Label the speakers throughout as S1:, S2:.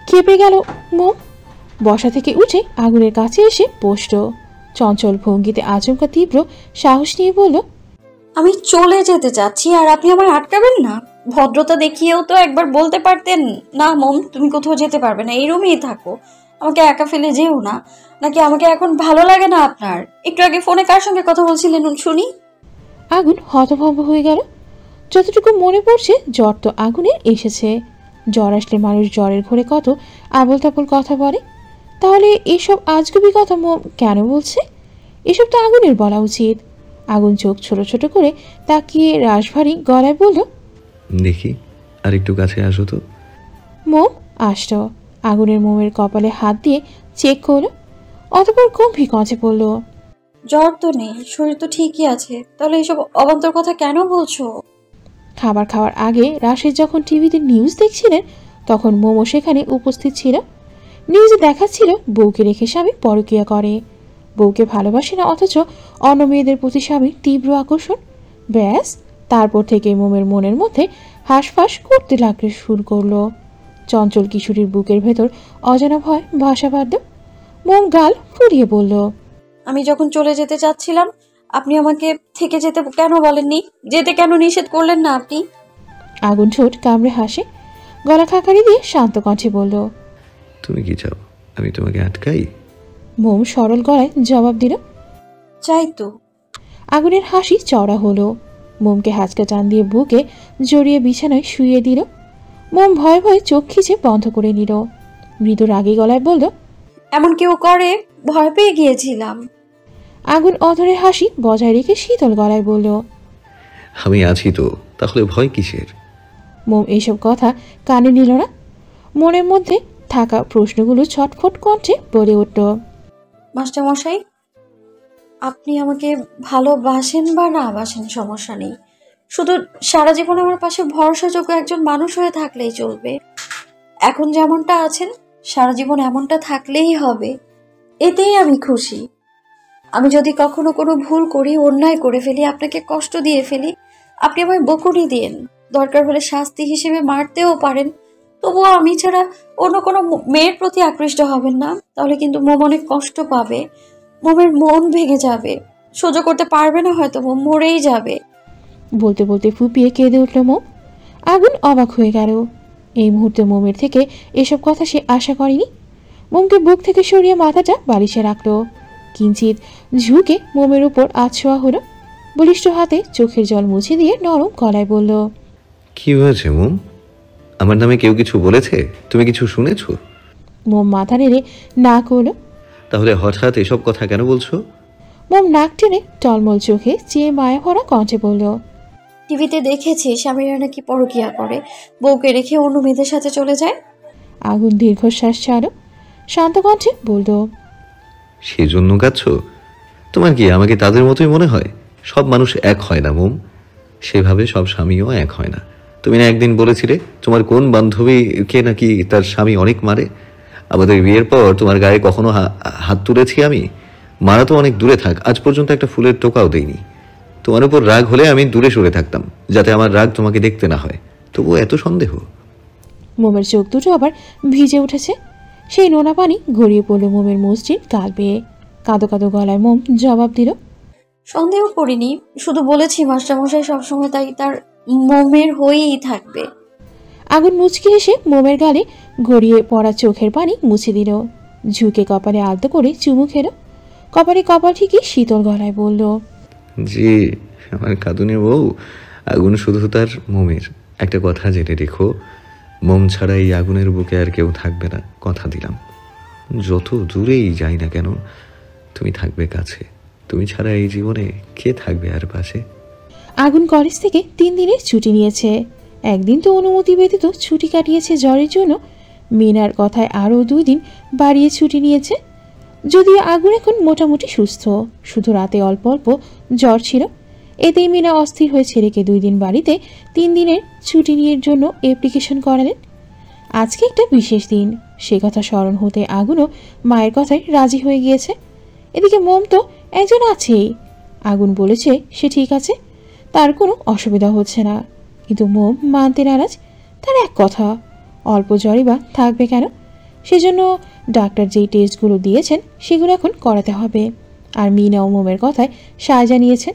S1: খেপে গেল মোম। বসা থেকে উঠে আগুনের কাছে এসে বসল। চঞ্চল ভঙ্গিতে আচমকা তীব্র সাহস নিয়ে বলল,
S2: আমি চলে যেতে চাচ্ছি আর আপনি আমায় আটকাবেন না? ভদ্রতা দেখিয়েও তো একবার বলতে পারতেন, না মোম তুমি কোথাও যেতে পারবে না, এই রুমেই থাকো, আমাকে একা ফেলে যেও না। নাকি আমাকে এখন ভালো লাগে না আপনার? একটু আগে ফোনে কার সঙ্গে কথা বলছিলেন শুনি?
S1: আগুন হতভম্ব হয়ে গেল। যতটুকু মনে পড়ছে জ্বর তো আগুনের এসেছে। জ্বর আসলে মানুষ জ্বরের ঘরে কত আবল তাবল কথা বলে। তাহলে এসব আজগুবি কথা মোম কেন বলছে? এসব তো আগুনের বলা উচিত। আগুন চোখ ছোট ছোট করে তাকিয়ে রাশভারী গলায় বলল,
S3: দেখি আর একটু কাছে আসো তো।
S1: মোম আসত। আগুনের মোমের কপালে হাত দিয়ে চেক করলো, অতপর গম্ভীর কঞ্চে পড়ল,
S2: জ্বর তো নেই, শরীর তো ঠিকই আছে, তাহলে এসব অবান্তর কথা কেন বলছো?
S1: খাবার খাওয়ার আগে রাশেদ যখন টিভিতে নিউজ দেখছিলেন তখন মোমো সেখানে উপস্থিত ছিল। নিউজে দেখাচ্ছিল বউকে রেখে স্বামী পরকীয়া করে। বউকে ভালোবাসে না, অথচ অন্য মেয়েদের প্রতি স্বামীর তীব্র আকর্ষণ। ব্যাস, তারপর থেকে মোমের মনের মধ্যে হাঁসফাঁস করতে লাগতে শুরু করলো। চঞ্চল কিশোরীর বুকের ভেতর অজানা ভয় ভাষা বাঁধল। মোম গাল ফুরিয়ে বলল,
S2: আমি যখন চলে যেতে চাচ্ছিলাম আপনি আমাকে থেকে যেতে কেন বলেননি? যেতে কেন নিষেধ করলেন না আপনি?
S1: আগুন ঠোঁট কামড়ে হাসে, গলা খাকারি দিয়ে শান্ত কণ্ঠে বলল,
S3: তুমি কি চাও আমি তোমাকে আটকাই?
S1: মোম সরল গলায় জবাব দিল,
S2: চাই তো।
S1: আগুনের হাসি চড়া হলো। মোমকে হাঁচকা টান দিয়ে বুকে জড়িয়ে বিছানায় শুইয়ে দিল। মোম ভয়ে ভয়ে চোখ খিচে বন্ধ করে নিল। মৃদু রাগী গলায় বলল,
S2: এমন কেউ করে? ভয় পেয়ে গিয়েছিলাম।
S1: আগুন অধরের হাসি বজায় রেখে শীতল গলায় বলল,
S3: আমি আছি তো, তাহলে ভয় কিসের?
S1: মোম এইসব কথা কানে নিল না। মনের মধ্যে থাকা প্রশ্নগুলো ছটফট কণ্ঠে বলে উঠল,
S2: মাস্টারমশাই, আপনি আমাকে ভালোবাসেন বা না বাসেন সমস্যা নেই, শুধু সারা জীবন আমার পাশে ভরসাযোগ্য একজন মানুষ হয়ে থাকলেই চলবে। এখন যেমনটা আছেন সারা জীবন এমনটা থাকলেই হবে, এতেই আমি খুশি। আমি যদি কখনো কোনো ভুল করি, অন্যায় করে ফেলি, আপনাকে কষ্ট দিয়ে ফেলি, আপনি আমায় বকুনি দিন, দরকার হলে শাস্তি হিসেবে মারতেও পারেন, তবুও আমি ছাড়া অন্য কোনো মেয়ের প্রতি আকৃষ্ট হবেন না। তাহলে কিন্তু মোম অনেক কষ্ট পাবে, মোমের মন ভেঙে যাবে, সহ্য করতে পারবে না, হয়তো মোম মরেই যাবে।
S1: বলতে বলতে ফুপিয়ে কেঁদে উঠল মোম। আগুন অবাক হয়ে গেল। এই মুহূর্তে মোমের থেকে এসব কথা সে আশা করেনি। মোমকে বুক থেকে সরিয়ে মাথাটা বালিশে রাখলো। কিঞ্চিত ঝুঁকে মোমের উপর আছোয়া হলো। বলিষ্ঠ হাতে চোখের জল মুছে দিয়ে নরম গলায় বলল,
S3: কি হয়েছে মোম? আমার নামে কেউ কিছু বলেছে? তুমি কিছু শুনেছো?
S1: মোম মাথা নেড়ে না করলো।
S3: তাহলে হঠাৎ এসব কথা কেন বলছো?
S1: মোম নাক টেনে টলমল চোখে চেয়ে মায়া ভরা কণ্ঠে বলল,
S2: টিভিতে দেখেছি স্বামীরা নাকি পরকীয়া করে, বউকে রেখে অন্য মেয়েদের সাথে চলে যায়।
S1: আগুন দীর্ঘশ্বাস ছাড়ল, শান্ত কণ্ঠে বলল,
S3: সেজন্য কাঁদছ? তোমার কি আমাকে তাদের মতোই মনে হয়? সব মানুষ এক হয় না মোম, সেভাবে সব স্বামীও এক হয় না। তুমি না একদিন বলেছিলে তোমার কোন বান্ধবীকে নাকি তার স্বামী অনেক মারে? আমাদের বিয়ের পর তোমার গায়ে কখনো হাত তুলেছি আমি? মারা তো অনেক দূরে থাক, আজ পর্যন্ত একটা ফুলের টোকাও দেইনি। তোমার উপর রাগ হলে আমি দূরে সরে থাকতাম, যাতে আমার রাগ তোমাকে দেখতে না হয়। তবুও এত সন্দেহ?
S1: মোমের চোখ দুটো আবার ভিজে উঠেছে। সেই নোনা পানি গড়িয়ে পড়ল মোমের মসৃণ গাল বেয়ে। কাঁদো কাঁদো গলায় মোম জবাব দিল,
S2: সন্দেহ করিনি, শুধু বলেছি মাস্টারমশাই সবসময় তাই তার মোমের হয়েই থাকবে।
S1: আগুন মুচকি হেসে মোমের গালে গড়িয়ে পড়া চোখের পানি মুছে দিল। ঝুঁকে কপালে আলতো করে চুমু খেল। কপালে কপাল ঠিকই শীতল গলায় বলল,
S3: জি, আমার কাঁদুনে বউ। আগুন শুধু তার মোমের। একটা কথা জেনে রেখো, মোম ছাড়া এই আগুনের বুকে আর কেউ থাকবে না, কথা দিলাম। যত দূরেই যাই না কেন, তুমি থাকবে কাছে। তুমি ছাড়া এই জীবনে কে থাকবে আর পাশে?
S1: আগুন কলেজ থেকে 3 দিনের ছুটি নিয়েছে। একদিন তো অনুমতি ব্যতীত ছুটি কাটিয়েছে জ্বরের জন্য। মিনার কথায় আরও 2 দিন বাড়িয়ে ছুটি নিয়েছে। যদিও আগুন এখন মোটামুটি সুস্থ, শুধু রাতে অল্প অল্প জ্বর ছিল। এতেই মিনা অস্থির হয়ে ছেলেকে 2 দিন বাড়িতে 3 দিনের ছুটি নিয়ে জন্য অ্যাপ্লিকেশন করালেন। আজকে একটা বিশেষ দিন, সে কথা স্মরণ হতে আগুনও মায়ের কথায় রাজি হয়ে গিয়েছে। এদিকে মোম তো একজন আছেই। আগুন বলেছে সে ঠিক আছে, তার কোনো অসুবিধা হচ্ছে না, কিন্তু মোম মানতে নারাজ। তার এক কথা, অল্প জ্বরই বা থাকবে কেন? সেজন্য ডাক্তার যেই টেস্টগুলো দিয়েছেন সেগুলো এখন করাতে হবে। আর মিনা ও মোমের কথায় সায় জানিয়েছেন।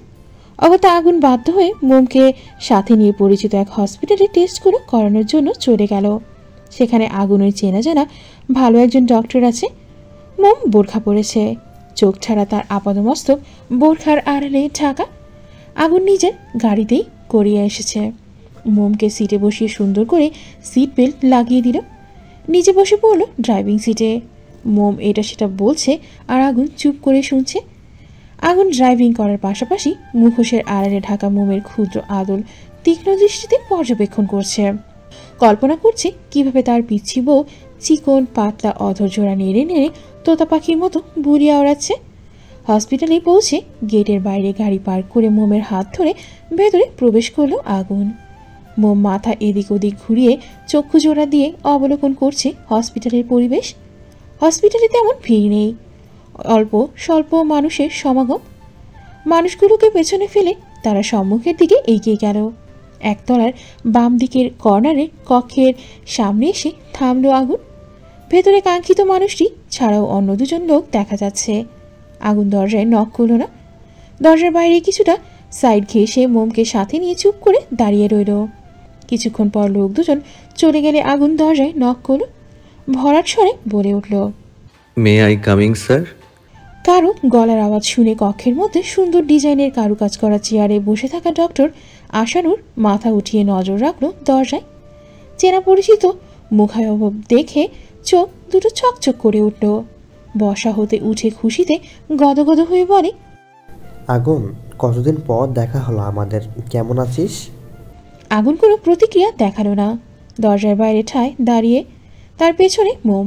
S1: অগত্যা আগুন বাধ্য হয়ে মোমকে সাথে নিয়ে পরিচিত এক হসপিটালে টেস্টগুলো করানোর জন্য চলে গেল। সেখানে আগুনের চেনা জানা ভালো একজন ডক্টর আছে। মোম বোরখা পরেছে, চোখ ছাড়া তার আপাদমস্তক বোরখার আড়ালে ঢাকা। আগুন নিজের গাড়িতেই করিয়ে এসেছে। মোমকে সিটে বসিয়ে সুন্দর করে সিট বেল্ট লাগিয়ে দিল। নিজে বসে পড়ল ড্রাইভিং সিটে। মোম এটা সেটা বলছে আর আগুন চুপ করে শুনছে। আগুন ড্রাইভিং করার পাশাপাশি মুখোশের আড়ালে ঢাকা মোমের ক্ষুদ্র আদল তীক্ষ্ণ দৃষ্টিতে পর্যবেক্ষণ করছে। কল্পনা করছে কিভাবে তার পিচ্ছি বউ চিকন পাতলা অধৈর্যরা নেড়ে নেড়ে তোতা পাখির মতো বুড়িয়ে ওড়াচ্ছে। হসপিটালে পৌঁছে গেটের বাইরে গাড়ি পার্ক করে মোমের হাত ধরে ভেতরে প্রবেশ করলো আগুন। মোম মাথা এদিক ওদিক ঘুরিয়ে চক্ষু জোড়া দিয়ে অবলোকন করছে হসপিটালের পরিবেশ। হসপিটালে তেমন ভিড় নেই, অল্প স্বল্প মানুষের সমাগম। মানুষগুলোকে পেছনে ফেলে তারা সম্মুখের দিকে এগিয়ে গেল। একতলার বাম দিকের কর্নারে কক্ষের সামনে এসে থামলো আগুন। ভেতরে কাঙ্ক্ষিত মানুষটি ছাড়াও অন্য দুজন লোক দেখা যাচ্ছে। আগুন দরজায় নক করল না। দরজার বাইরে কিছুটা সাইড ঘেঁষে মোমকে সাথে নিয়ে চুপ করে দাঁড়িয়ে রইল। কিছুক্ষণ পর লোক দুজন চলে গেলে আগুন দরজায় নক করল। ভরাট স্বরে বলে উঠল,
S3: মে আই কামিং স্যার?
S1: কারো গলার আওয়াজ শুনে কক্ষের মধ্যে সুন্দর ডিজাইনের কারুকাজ করা চেয়ারে বসে থাকা ডক্টর আশানুর মাথা উঠিয়ে নজর রাখল দরজায়। চেনা পরিচিত মুখাবয়ব দেখে চোখ দুটো চকচক করে উঠল। বসা হতে উঠে খুশিতে গদগদ হয়ে বলে,
S4: আগুন, কতদিন পর দেখা হলো আমাদের, কেমন আছিস?
S1: আগুন কোনো প্রতিক্রিয়া দেখালো না। দরজার বাইরে ঠায় দাঁড়িয়ে, তার পেছনে মোম।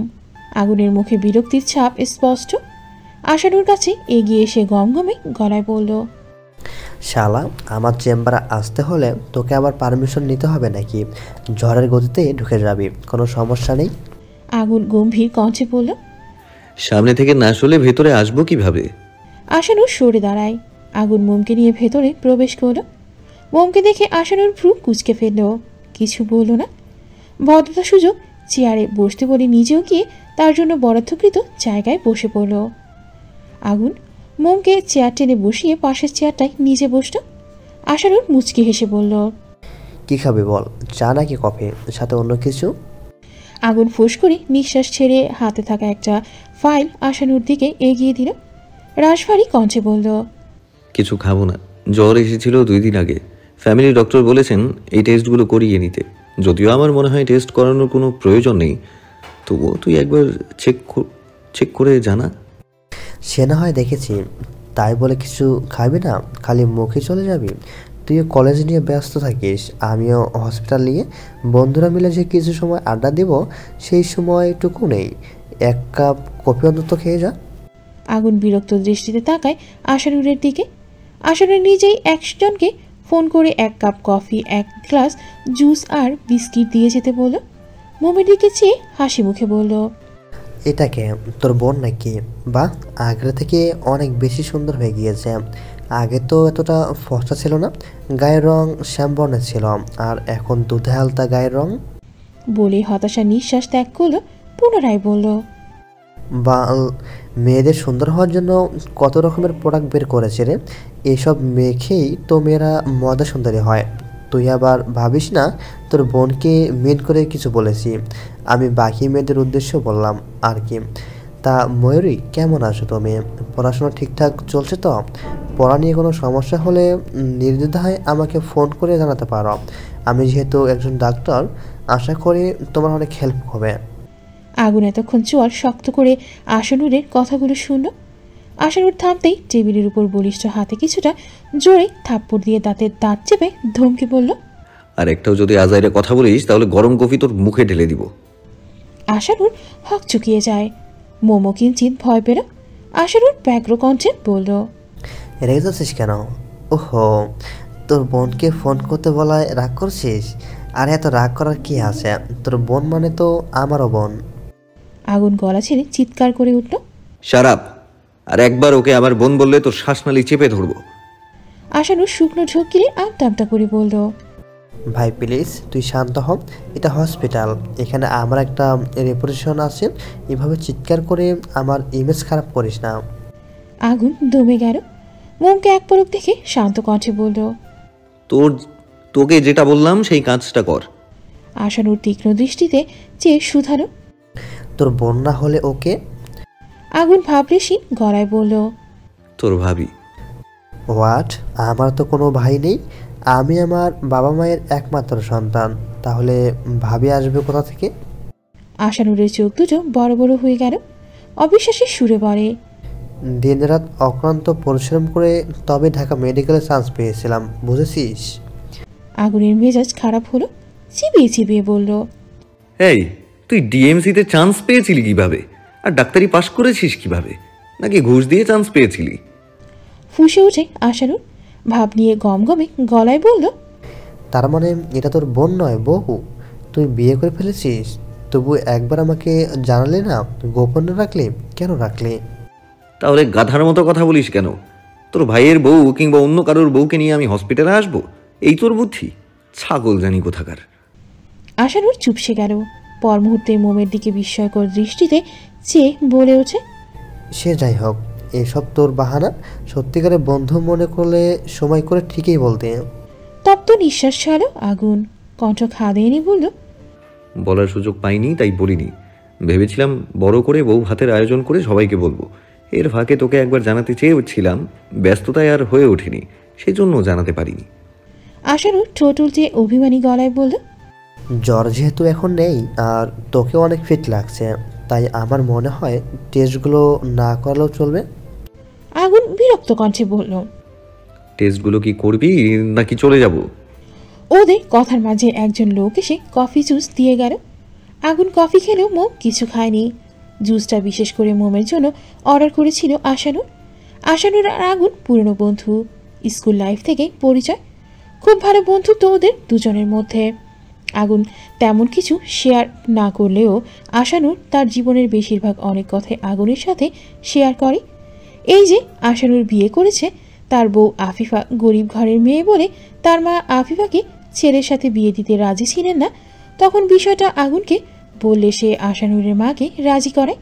S1: আগুনের মুখে বিরক্তির ছাপ স্পষ্ট। আশানুর কাছে এগিয়ে এসে গমগমে গলায় বলল,
S4: শালা, আমার চেম্বারে আসতে হলে তোকে আবার পারমিশন নিতে হবে নাকি? ঝড়ের গতিতে ঢুকে যাবি, কোনো সমস্যা নেই।
S1: আগুন গম্ভীর কণ্ঠে বলল।
S3: সামনে থেকে না শুলে ভেতরে আসবো কিভাবে?
S1: আশানুর সরে দাঁড়ায়। আগুন মোমকে নিয়ে ভেতরে প্রবেশ করল। মোমকে দেখে আশানুর ভ্রু কুঁচকে ফেলল, কিছু বলল না। ভদ্রতা সুযোগ চেয়ারে বসতে বলে নিজেও গিয়ে তার জন্য বরাদ্দকৃত জায়গায় বসে পড়ল। আগুন মোমকে চেয়ার টেনে বসিয়ে পাশের চেয়ারটায় নিজে বসল। আশানুর মুচকি হেসে বলল,
S4: কি খাবে বল, চা নাকি কফি, সাথে অন্য কিছু?
S1: আগুন ফোঁস করে নিঃশ্বাস ছেড়ে হাতে থাকা একটা ফাইল আশানুর দিকে এগিয়ে দিল। রাশভারী কণ্ঠে বলল,
S3: কিছু খাবো না, জ্বর এসেছিল 2 দিন আগে। ফ্যামিলি ডক্টর বলেছেন এই টেস্টগুলো করিয়ে নিতে। যদিও আমার মনে হয় টেস্ট করানোর কোনো প্রয়োজন নেই, তবুও তুই একবার চেক করে জানা।
S4: সে না হয় দেখেছি, তাই বলে কিছু খাবি না, খালি মুখে চলে যাবি? তুইও কলেজ নিয়ে ব্যস্ত থাকিস, আমিও হসপিটাল নিয়ে। বন্ধুরা মিলে যে কিছু সময় আড্ডা দিব, সেই সময়টুকু নেই। 1 কাপ কফি অন্তত খেয়ে যা।
S1: আগুন বিরক্ত দৃষ্টিতে তাকায় আশানুরের দিকে। আশানুর নিজেই একজনকে ফোন করে 1 কাপ কফি, 1 গ্লাস জুস আর বিস্কিট দিয়ে যেতে বলল। মোমের দিকে চেয়ে হাসি মুখে বলল,
S4: এটাকে তোর বোন নাকি? বাহ, আগের থেকে অনেক বেশি সুন্দর হয়ে গিয়েছে। আগে তো এতটা ফর্সা ছিল না, গায়ের রং শ্যামবর্ণের ছিল, আর এখন দুধে হালতা গায়ের রং।
S1: বলে হতাশা নিঃশ্বাস ত্যাগ করলো। পুনরায় বলল,
S4: বা মেয়েদের সুন্দর হওয়ার জন্য কত রকমের প্রোডাক্ট বের করেছে রে, এসব মেখেই তো মেয়েরা মজা সুন্দরী হয়। তুই আবার ভাবিস না তোর বোনকে মেন করে কিছু বলেছি, আমি বাকি মেয়েদের উদ্দেশ্য বললাম আর কি। তা ময়ূরী, কেমন আছো তুমি? পড়াশোনা ঠিকঠাক চলছে তো? পড়া নিয়ে কোনো সমস্যা হলে নির্দ্বিধায় আমাকে ফোন করে জানাতে পারো। আমি যেহেতু একজন ডাক্তার, আশা করি তোমার অনেক হেল্প হবে।
S1: আগুন এতক্ষণ চোয়াল শক্ত করে আশানুরের কথাগুলো শুনল। আশানুর থামতেই টেবিলের উপর বলিষ্ঠ হাতে কিছুটা জোরে থাপ্পড় দিয়ে দাঁতের দাঁত চেপে ধমকে বলল,
S3: আর একটাও যদি আজাইরে কথা বলিস তাহলে গরম কফি তোর মুখে ঢেলে দিব।
S1: আশানুর হক চুকিয়ে যায়। মোমো কিঞ্চিত ভয় পেল। আশানুর ব্যগ্র কণ্ঠে বলল,
S4: রেগে যাচ্ছিস কেন? ওহো, তোর বোনকে ফোন করতে বলায় রাগ করছিস? আর এত রাগ করার কি আছে? তোর বোন মানে তো আমারও বোন।
S1: আগুন গলা ছেড়ে চিৎকার করে উঠল,
S3: শারাপ! আর একবার ওকে আমার বোন বললে তোর শ্বাসনালী চেপে ধরবো।
S1: আশানুর শুকনো ঢোক গিলে আমটা আমটা করে বলল,
S4: ভাই প্লিজ তুই শান্ত হ, এটা হসপিটাল, এখানে আমার একটা রেপুটেশন আছে, এভাবে চিৎকার করে আমার ইমেজ খারাপ করিস না।
S1: আগুন দমে গেল। মোমকে এক পলক দেখে শান্ত কণ্ঠে বলল,
S3: তোকে যেটা বললাম সেই কাজটা কর।
S1: আশানুর তীক্ষ্ণ দৃষ্টিতে চেয়ে শুধালো।
S4: তোর বোন না হলে ওকে?
S1: আগুন ভাবলেশীন গলায় বলল,
S3: তোর ভাবি।
S4: হোয়াট? আমার তো কোনো ভাই নেই, আমি আমার বাবা মায়ের একমাত্র সন্তান, তাহলে ভাবি আসবে কোথা থেকে?
S1: আশানুরের চোখ দুটো বড় বড় হয়ে গেল। অবিশ্বাসের সুরে বলে,
S4: দিনরাত অক্লান্ত পরিশ্রম করে তবে ঢাকা মেডিকেলে চান্স পেয়েছিলাম, বুঝেছিস?
S1: আগুনের মেজাজ খারাপ হলো। চিবিয়ে চিবিয়ে বলল,
S3: এই তুই ডিএমসিতে চান্স পেয়েছিলি কিভাবে? আর ডাক্তারি পাশ করেছিস কিভাবে? নাকি ঘুষ দিয়ে চান্স পেয়েছিলি?
S1: ফুঁসে ওঠে আশানুর। ভাব নিয়ে গমগমে গলায় বলল,
S4: তার মানে এটা তোর বোন নয়, বউ? তুই বিয়ে করে ফেলেছিস? তবু একবার আমাকে জানালে না, গোপনে রাখলে, কেন রাখলে?
S3: তাহলে গাধার মতো কথা বলিস কেন? তোর ভাইয়ের বউ কিংবা অন্য কারোর বউকে নিয়ে আমি হসপিটালে আসবো, এই তোর বুদ্ধি? ছাগল জানি কোথাকার।
S1: আশানুর চুপসে গেল। পর মুহূর্তে মোমের দিকে বিস্ময়কর দৃষ্টিতে চেয়ে বলে ওঠে,
S4: সে যাই হোক, এসব তোর বাহানা। সত্যিকারের বন্ধু মনে করলে সময় করে ঠিকই বলতে।
S1: তপ্ত নিঃশ্বাস ছাড়ো আগুন। কণ্ঠ খাদেনি বলল,
S3: বলার সুযোগ পাইনি তাই বলিনি। ভেবেছিলাম বড় করে বউ ভাতের আয়োজন করে সবাইকে বলবো। এর ফাঁকে তোকে একবার জানাতে চেয়েছিলাম, ব্যস্ততায় আর হয়ে ওঠেনি, সেই জন্য জানাতে পারিনি।
S1: আশানুর ঠোঁট উল্টে অভিমানী গলায় বলল,
S4: জ্বর যেহেতু এখন নেই আর তোকেও অনেক ফিট লাগছে, তাই আমার মনে হয় টেস্টগুলো না করালেও চলবে।
S1: আগুন বিরক্ত কণ্ঠে বলল,
S3: টেস্টগুলো কি করবি নাকি চলে যাব?
S1: ওদের কথার মাঝে একজন লোক এসে কফি জুস দিয়ে গেল। আগুন কফি খেলেও মোম কিছু খায়নি। জুসটা বিশেষ করে মোমের জন্য অর্ডার করেছিল আশানুর। আশানুর আর আগুন পুরনো বন্ধু, স্কুল লাইফ থেকে পরিচয়। খুব ভালো বন্ধুত্ব ওদের দুজনের মধ্যে। আগুন তেমন কিছু শেয়ার না করলেও আশানুর তার জীবনের বেশিরভাগ অনেক কথাই আগুনের সাথে শেয়ার করে। এই যে আশানুর বিয়ে করেছে, তার বউ আফিফা গরিব ঘরের মেয়ে বলে তার মা আফিফাকে ছেলের সাথে বিয়ে দিতে রাজি ছিলেন না। তখন বিষয়টা আগুনকে বললে সে আশানুরের মাকে রাজি করায়।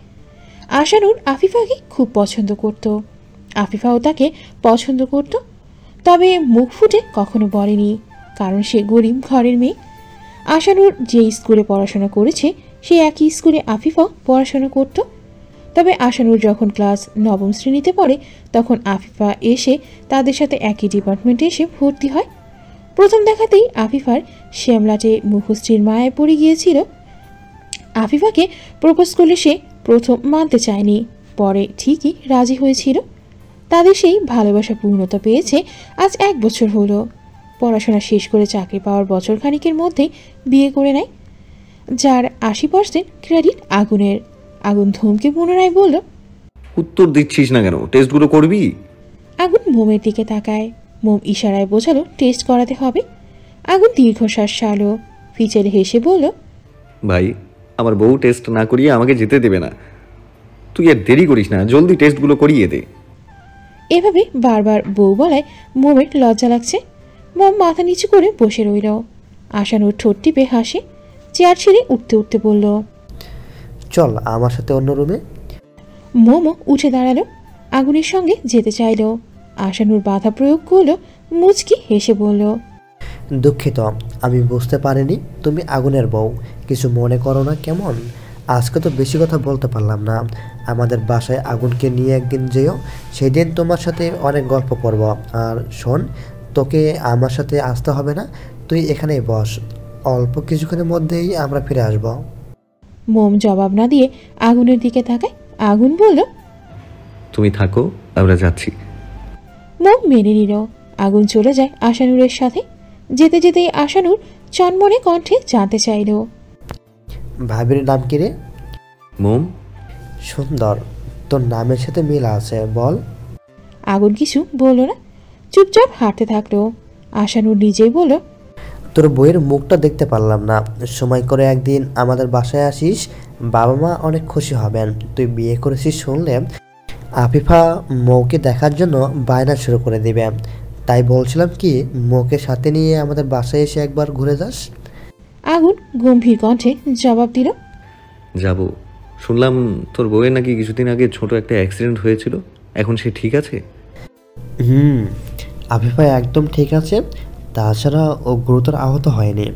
S1: আশানুর আফিফাকে খুব পছন্দ করত, আফিফাও তাকে পছন্দ করত, তবে মুখ ফুটে কখনো বলেনি, কারণ সে গরিব ঘরের মেয়ে। আশানুর যে স্কুলে পড়াশোনা করেছে সে একই স্কুলে আফিফাও পড়াশোনা করত। তবে আশানুর যখন ক্লাস 9ম শ্রেণীতে পড়ে তখন আফিফা এসে তাদের সাথে একই ডিপার্টমেন্টে এসে ভর্তি হয়। প্রথম দেখাতেই আফিফার শ্যামলাটে মুখশ্রীর মায়ায় পড়ে গিয়েছিল। আফিফাকে প্রপোজ করলে সে প্রথম মানতে চায়নি, পরে ঠিকই রাজি হয়েছিল। তাদের সেই ভালোবাসা পূর্ণতা পেয়েছে আজ 1 বছর হলো। পড়াশোনা শেষ করে চাকরি পাওয়ার বছর খানিকের মধ্যেই বিয়ে করে নেয়, যার 80% ক্রেডিট আগুনের। আগুন ধমকে পুনরায় বলল,
S3: উত্তর দিচ্ছিস না কেন? টেস্টগুলো করবি?
S1: আগুন মোমের দিকে তাকায়। মোম ইশারায় বোঝালো টেস্ট করাতে হবে। আগুন দীর্ঘশ্বাস ছাড়ল, ফিচেলে হেসে বলল,
S3: ভাই, আমার বউ টেস্ট না করিয়ে আমাকে যেতে দেবে না। তুই আর দেরি করিস না, জলদি টেস্টগুলো করিয়ে দে।
S1: এভাবে বারবার বউ বলায় মোমের লজ্জা লাগছে। মোম মাথা নিচু করে বসে রইল। আশানুর ঠোঁট টিপে হাসে। চেয়ার ছেড়ে উঠতে উঠতে বলল,
S4: চল আমার সাথে অন্য রুমে।
S1: মোমো উঠে দাঁড়ালো, আগুনের সঙ্গে যেতে চাইল। আশানুর বাধা প্রয়োগ করলো, মুচকি হেসে বলল,
S4: দুঃখিত, আমি বুঝতে পারিনি তুমি আগুনের বউ, কিছু মনে করো না কেমন? আজকে তো বেশি কথা বলতে পারলাম না। আমাদের বাসায় আগুনকে নিয়ে একদিন যেও, সেদিন তোমার সাথে অনেক গল্প করব। আর শোন, তোকে আমার সাথে আসতে হবে না, তুই এখানেই বস, অল্প কিছুক্ষণের মধ্যেই আমরা ফিরে আসব।
S1: মোম জবাব না দিয়ে আগুনের দিকে তাকায়। আগুন বলল,
S3: তুমি থাকো, আমরা যাচ্ছি।
S1: মোম মেনে নিল। আগুন চলে যায় আশানুরের সাথে। যেতে যেতেই আশানুর চনমনে কণ্ঠে জানতে চাইল,
S4: ভাবির নাম কি রে?
S3: মোম।
S4: সুন্দর, তোর নামের সাথে মিল আছে, বল।
S1: আগুন কিছু বলল না, চুপচাপ হাঁটতে থাকলো। আশানুর নিজেই বলল,
S4: তোর বইয়ের মুখটা দেখতে পারলাম না, সময় করে একদিন আমাদের বাসায় আসিস, বাবা মা অনেক খুশি হবেন। তুই বিয়ে করেছিস শুনলে আফিফা মৌকে দেখার জন্য বায়না শুরু করে দিবে। তাই বলছিলাম কি, মোকে সাথে নিয়ে আমাদের বাসায় এসে একবার ঘুরে যাস।
S1: আগুন গম্ভীর কণ্ঠে জবাব দিল।
S3: যাব। শুনলাম তোর বউয়ের নাকি কিছুদিন আগে ছোট একটা অ্যাক্সিডেন্ট হয়েছিল, এখন সে ঠিক আছে?
S4: আফিফা একদম ঠিক আছে। তাছাড়া ও গুরুতর আহত হয়নি।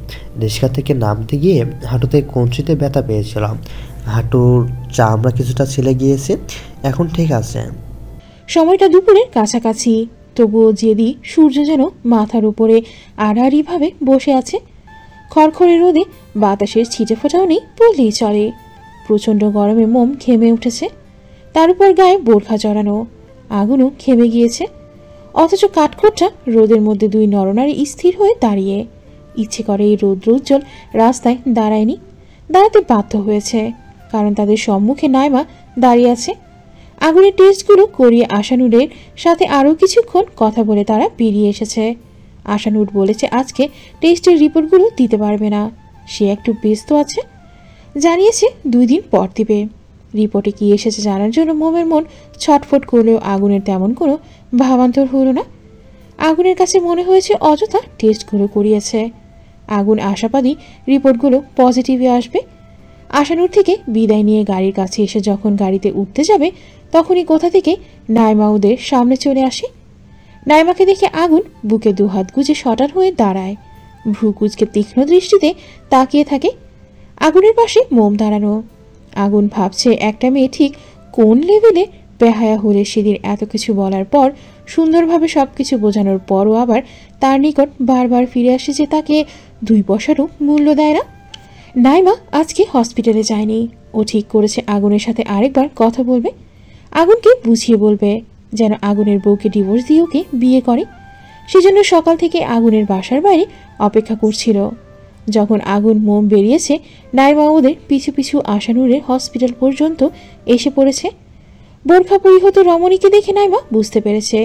S4: রিক্সা থেকে নামতে গিয়ে হাঁটুতে কঞ্চিতে ব্যথা পেয়েছিলাম। হাঁটুর চামড়া কিছুটা ছিলে গিয়েছে, এখন ঠিক আছে।
S1: সময়টা দুপুরের কাছাকাছি, তবুও জেদি সূর্য যেন মাথার উপরে আড়াআড়িভাবে বসে আছে। খড়খড়ে রোদে বাতাসের ছিটে ফোটাও নেই বললেই চলে। প্রচণ্ড গরমে মোম ঘেমে উঠেছে, তার উপর গায়ে বোরখা জড়ানো। আগুনও ঘেমে গিয়েছে, অথচ কাঠখোট্টা রোদের মধ্যে দুই নরনারী স্থির হয়ে দাঁড়িয়ে। ইচ্ছে করে এই রৌদ্রোজ্জ্বল রাস্তায় দাঁড়াতে বাধ্য হয়েছে, কারণ তাদের সম্মুখে নাইমা দাঁড়িয়ে আছে। আগুনের টেস্টগুলো করিয়ে আশানুরের সাথে আরও কিছুক্ষণ কথা বলে তারা বেরিয়ে এসেছে। আশানুর বলেছে আজকে টেস্টের রিপোর্টগুলো দিতে পারবে না, সে একটু ব্যস্ত আছে। জানিয়েছে 2 দিন পর দিবে। রিপোর্টে কী এসেছে জানার জন্য মোমের মন ছটফট করলেও আগুনের তেমন কোনো ভাবান্তর হলো না। আগুনের কাছে মনে হয়েছে অযথা টেস্টগুলো করিয়েছে। আগুন আশাবাদী রিপোর্টগুলো পজিটিভে আসবে। আশানুর থেকে বিদায় নিয়ে গাড়ির কাছে এসে যখন গাড়িতে উঠতে যাবে, তখনই কোথা থেকে নাইমা ওদের সামনে চলে আসে। নাইমাকে দেখে আগুন বুকে দুহাত গুজে শটার হয়ে দাঁড়ায়, ভ্রু কুচকে তীক্ষ্ণ দৃষ্টিতে তাকিয়ে থাকে। আগুনের পাশে মোম দাঁড়ানো। আগুন ভাবছে একটা মেয়ে ঠিক কোন লেভেলে বেহায়া হলে সেদিন এত কিছু বলার পর, সুন্দরভাবে সব কিছু বোঝানোর পরও আবার তার নিকট বারবার ফিরে আসে যে তাকে 2 পয়সারও মূল্য দেয় না। নাইমা আজকে হসপিটালে যায়নি। ও ঠিক করেছে আগুনের সাথে আরেকবার কথা বলবে, আগুনকে বুঝিয়ে বলবে যেন আগুনের বউকে ডিভোর্স দিয়ে ওকে বিয়ে করে। সেজন্য সকাল থেকে আগুনের বাসার বাইরে অপেক্ষা করছিল। যখন আগুন মোম বেরিয়েছে, নাইমা ওদের পিছু পিছু আশানুরের হসপিটাল পর্যন্ত এসে পড়েছে। বোরখা পরিহত রমণীকে দেখে নাইমা বুঝতে পেরেছে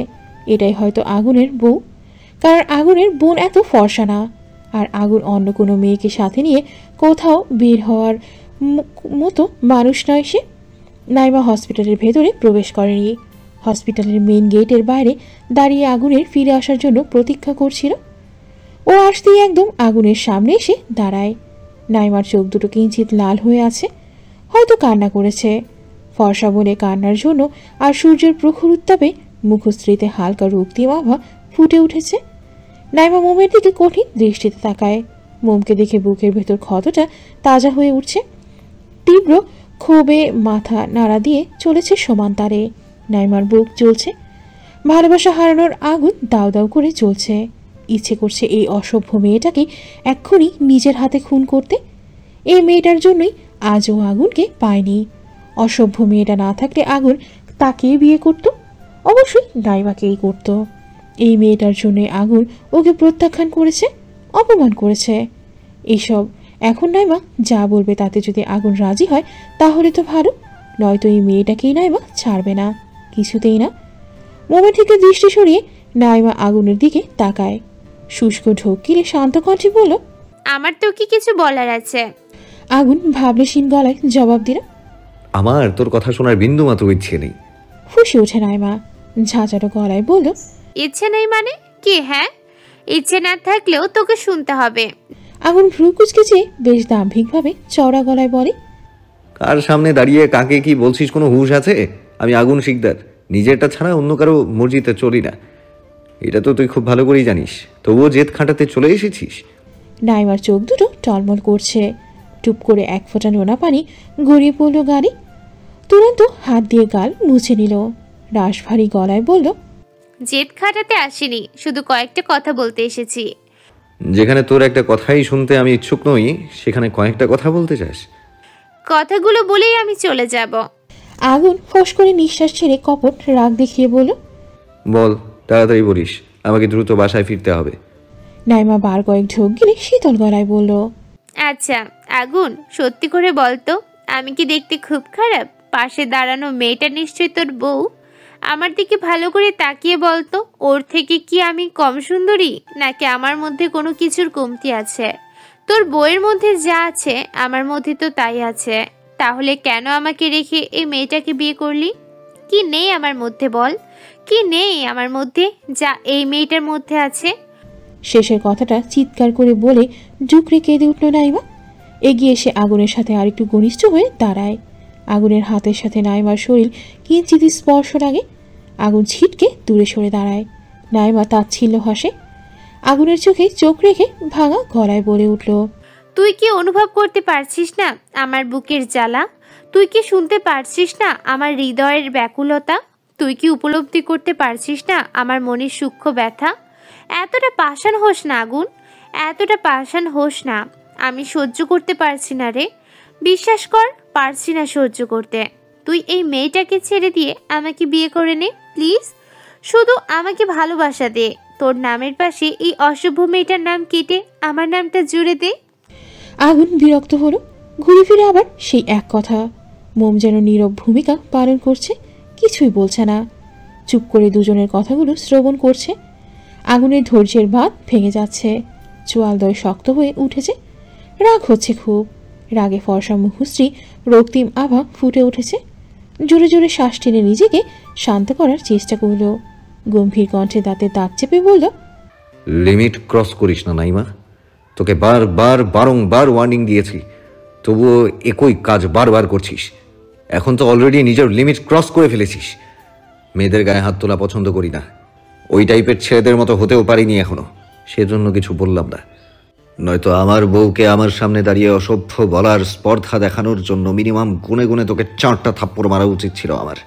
S1: এটাই হয়তো আগুনের বউ, কারণ আগুনের বোন এত ফর্সা না। আর আগুন অন্য কোনো মেয়েকে সাথে নিয়ে কোথাও বের হওয়ার মতো মানুষ নয় সে। নাইমা হসপিটালের ভেতরে প্রবেশ করেনি, হসপিটালের মেইন গেটের বাইরে দাঁড়িয়ে আগুনের ফিরে আসার জন্য প্রতীক্ষা করছিল। ও আসতেই একদম আগুনের সামনে এসে দাঁড়ায়। নাইমার চোখ দুটো কিঞ্চিত লাল হয়ে আছে, হয়তো কান্না করেছে। ফর্সা বলে কান্নার জন্য আর সূর্যের প্রখর উত্তাপে মুখশ্রীতে হালকা রক্তিম আভা ফুটে উঠেছে। নাইমা মোমের দিকে কঠিন দৃষ্টিতে তাকায়। মোমকে দেখে বুকের ভেতর ক্ষতটা তাজা হয়ে উঠছে। তীব্র ক্ষোভে মাথা নাড়া দিয়ে চলেছে সমান তারে। নাইমার বুক জ্বলছে, ভালোবাসা হারানোর আগুন দাউ দাউ করে জ্বলছে। ইচ্ছে করছে এই অসভ্য মেয়েটাকে এক্ষুনি নিজের হাতে খুন করতে। এই মেয়েটার জন্যই আজও আগুনকে পায়নি। অসভ্য মেয়েটা না থাকলে আগুন তাকেই বিয়ে করত, অবশ্যই নাইমাকেই করত। এই মেয়েটার জন্যই আগুন ওকে প্রত্যাখ্যান করেছে, অপমান করেছে। এইসব এখন নাইমা যা বলবে তাতে যদি আগুন রাজি হয় তাহলে তো ভালো, নয়তো এই মেয়েটাকেই নাইমা ছাড়বে না, কিছুতেই না। মোমের থেকে দৃষ্টি সরিয়ে নাইমা আগুনের দিকে তাকায়। শুষ্ক ঢোক গিলে শান্ত কণ্ঠে বলল,
S5: আমার তো কি কিছু বলার আছে।
S1: আগুন ভাবলেশীন গলায় জবাব দিল,
S3: আমার তোর কথা শোনার বিন্দু মাত্র ইচ্ছে নেই।
S1: ফুঁসে ওঠে নাইমা, ঝাঁঝাটো গলায় বলল,
S5: ইচ্ছে নেই মানে কি? হ্যাঁ, ইচ্ছে না থাকলেও তোকে শুনতে হবে।
S1: আগুন ভ্রু কুচকেছে বেশ দাম্ভিকভাবে চওড়া গলায় বলে,
S3: কার সামনে দাঁড়িয়ে কাকে কি বলছিস কোনো হুঁশ আছে? আমি আগুন শিকদার, নিজেরটা ছাড়া অন্য কারো মর্জিতে চলি না, এটা তো তুই খুব ভালো করেই জানিস। তবুও জেদ খাটাতে চলে এসেছিস।
S1: নাইমার চোখ দুটো টলমল করছে। টুপ করে এক ফোঁটা নোনা পানি গড়িয়ে পড়ল গাড়ি। তুরন্ত হাত দিয়ে গাল মুছে নিল, রাশ ভারী গলায় বলল,
S5: জেদ খাটাতে আসিনি, শুধু কয়েকটা কথা বলতে এসেছি।
S3: যেখানে তোর একটা কথাই শুনতে আমি ইচ্ছুক নই, সেখানে কয়েকটা কথা বলতে চাস?
S5: কথাগুলো বলেই আমি চলে যাব।
S1: আগুন ফস করে নিঃশ্বাস ছেড়ে কপট রাগ দেখিয়ে বলল,
S3: বল, তাড়াতাড়ি বলিস, আমাকে দ্রুত বাসায় ফিরতে হবে।
S1: নাইমা বার কয়েক ঢোক গিলে শীতল গলায় বলল,
S5: আচ্ছা আগুন, সত্যি করে বলতো, আমি কি দেখতে খুব খারাপ? পাশে দাঁড়ানো মেয়েটা নিশ্চয়ই তোর বউ। আমার দিকে ভালো করে তাকিয়ে বলতো, ওর থেকে কি আমি কম সুন্দরী, নাকি আমার মধ্যে কোনো কিছুর কমতি আছে? তোর বউয়ের মধ্যে যা আছে আমার মধ্যে তো তাই আছে। তাহলে কেন আমাকে রেখে এই মেয়েটাকে বিয়ে করলি? কি নেই আমার মধ্যে বল, কি নেই আমার মধ্যে যা এই মেয়েটার মধ্যে আছে?
S1: শেষের কথাটা চিৎকার করে বলে ডুকরে কেঁদে উঠল নাইমা। এগিয়ে এসে আগুনের সাথে আরেকটু ঘনিষ্ঠ হয়ে দাঁড়ায়। আগুনের হাতের সাথে নাইমার শরীর কিঞ্চিত স্পর্শ লাগে। আগুন ছিটকে দূরে সরে দাঁড়ায়। নাইমা তাচ্ছিল্য হাসে। আগুনের চোখে চোখ রেখে ভাঙা গলায় বলে উঠল,
S5: তুই কি অনুভব করতে পারছিস না আমার বুকের জ্বালা? তুই কি শুনতে পারছিস না আমার হৃদয়ের ব্যাকুলতা? তুই কি উপলব্ধি করতে পারছিস না আমার মনের সূক্ষ্ম ব্যথা? এতটা পাষাণ হোস না আগুন, এতটা পাষাণ হোস না। আমি সহ্য করতে পারছি না রে, বিশ্বাস কর, পারছি না সহ্য করতে। তুই এই মেয়েটাকে ছেড়ে দিয়ে আমাকে বিয়ে করে নে প্লিজ। শুধু আমাকে ভালোবাসা দে। তোর নামের পাশে এই অশুভ মেয়েটার নাম কেটে আমার নামটা জুড়ে দে।
S1: আগুন বিরক্ত হলো। ঘুরে ফিরে আবার সেই এক কথা। মোম যেন নীরব ভূমিকা পালন করছে, কিছুই বলছে না। চুপ করে দুজনের কথাগুলো শ্রবণ করছে। আগুনের ধৈর্যের বাঁধ ভেঙে যাচ্ছে। চোয়ালদয় শক্ত হয়ে উঠেছে। রাগ হচ্ছে খুব। রাগে ফর্সা মুখশ্রী রক্তিম আভা ফুটে উঠেছে। জোরে জোরে শ্বাস টেনে নিজেকে শান্ত করার চেষ্টা করল। গম্ভীর কণ্ঠে দাঁতে দাঁত চেপে বলল,
S3: লিমিট ক্রস করিস না নাইমা। তোকে বারবার বারংবার ওয়ার্নিং দিয়েছি, তবুও একই কাজ বারবার করছিস। এখন তো অলরেডি নিজের লিমিট ক্রস করে ফেলেছিস। মেয়েদের গায়ে হাত তোলা পছন্দ করি না। ওই টাইপের ছেলেদের মতো হতেও পারিনি এখনো, সেজন্য কিছু বললাম না। নয়তো আমার বউকে আমার সামনে দাঁড়িয়ে অসভ্য বলার স্পর্ধা দেখানোর জন্য মিনিমাম গুনে গুনে তোকে 4টা থাপ্পড় মারা উচিত ছিল আমার।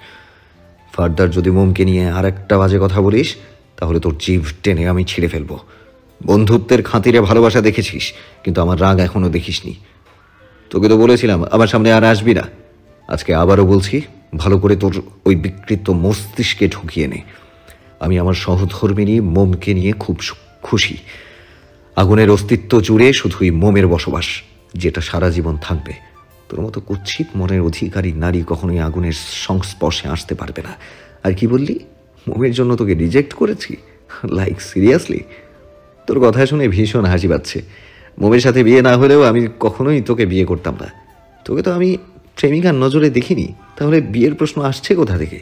S3: ফার্দার যদি মোমকে নিয়ে আর একটা বাজে কথা বলিস, তাহলে তোর জিভ টেনে আমি ছিঁড়ে ফেলবো। বন্ধুত্বের খাতিরে ভালোবাসা দেখেছিস, কিন্তু আমার রাগ এখনো দেখিসনি। তোকে তো বলেছিলাম আমার সামনে আর আসবি না। আজকে আবারও বলছি, ভালো করে তোর ওই বিকৃত মস্তিষ্কে ঢুকিয়ে নে। আমি আমার সহধর্মিনী মোমকে নিয়ে খুব খুশি। আগুনের অস্তিত্ব জুড়ে শুধুই মোমের বসবাস, যেটা সারা জীবন থাকবে। তোর মতো কুৎসিত মনের অধিকারী নারী কখনোই আগুনের সংস্পর্শে আসতে পারবে না। আর কি বললি, মোমের জন্য তোকে রিজেক্ট করেছি? Like seriously? তোর কথা শুনে ভীষণ হাসি পাচ্ছে। মোমের সাথে বিয়ে না হলেও আমি কখনোই তোকে বিয়ে করতাম না। তোকে তো আমি প্রেমিকার নজরে দেখিনি, তাহলে বিয়ের প্রশ্ন আসছে কোথা থেকে?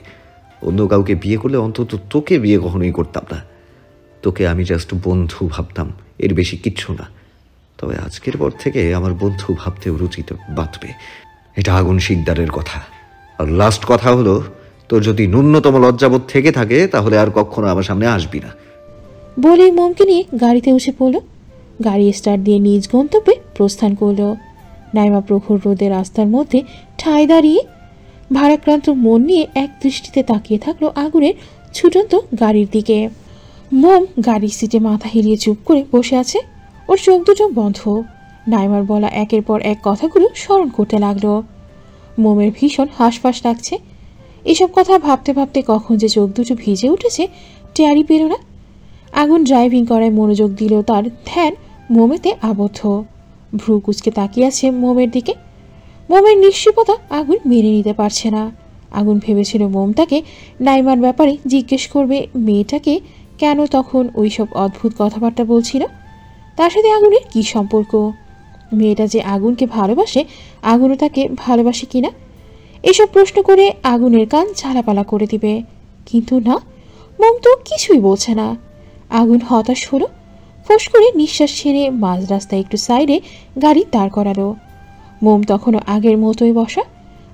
S3: অন্য কাউকে বিয়ে করলে অন্তত তোকে বিয়ে কখনোই করতাম না। তোকে আমি জাস্ট বন্ধু ভাবতাম, এর বেশি কিচ্ছু না। তবে আজকের পর থেকে আমার বন্ধু ভাবতেও রুচিতে বাঁধবে। এটা আগুন শিকদারের কথা। আর লাস্ট কথা হলো, তোর যদি ন্যূনতম লজ্জাবোধ থেকে থাকে তাহলে আর কখনো আমার সামনে আসবি না।
S1: বলেই মোমকে নিয়ে গাড়িতে উঠে পড়ল। গাড়ি স্টার্ট দিয়ে নিজ গন্তব্যে প্রস্থান করল। নাইমা প্রখর রোদের রাস্তার মধ্যে ঠায় দাঁড়িয়ে ভারাক্রান্ত মন নিয়ে এক দৃষ্টিতে তাকিয়ে থাকলো আগুনের ছুটন্ত গাড়ির দিকে। মোম গাড়ির সিটে মাথা হিলিয়ে চুপ করে বসে আছে। ওর চোখ দুটো বন্ধ। নাইমার বলা একের পর এক কথাগুলো স্মরণ করতে লাগলো। মোমের ভীষণ হাঁসফাঁস লাগছে। এসব কথা ভাবতে ভাবতে কখন যে চোখ দুটো ভিজে উঠেছে টেয়ারি পেল না। আগুন ড্রাইভিং করায় মনোযোগ দিল, তার ধ্যান মোমেতে আবদ্ধ। ভ্রু কুচকে তাকিয়ে আছে মোমের দিকে। মোমের নিশ্চুপতা আগুন মেনে নিতে পারছে না। আগুন ভেবেছিল মোম তাকে নাইমার ব্যাপারে জিজ্ঞেস করবে, মেয়েটাকে কেন তখন ওইসব অদ্ভুত কথাবার্তা বলছিল। তার সাথে আগুনের কী সম্পর্ক? মেয়েটা যে আগুনকে ভালোবাসে, আগুনও তাকে ভালোবাসে কিনা, এসব প্রশ্ন করে আগুনের কান ঝালাপালা করে দিবে। কিন্তু না, মোম তো কিছুই বলছে না। আগুন হতাশ হলো। ফোঁস করে নিঃশ্বাস ছেড়ে মাঝ রাস্তায় একটু সাইডে গাড়ি দাঁড় করালো। মোম তখনও আগের মতোই বসা।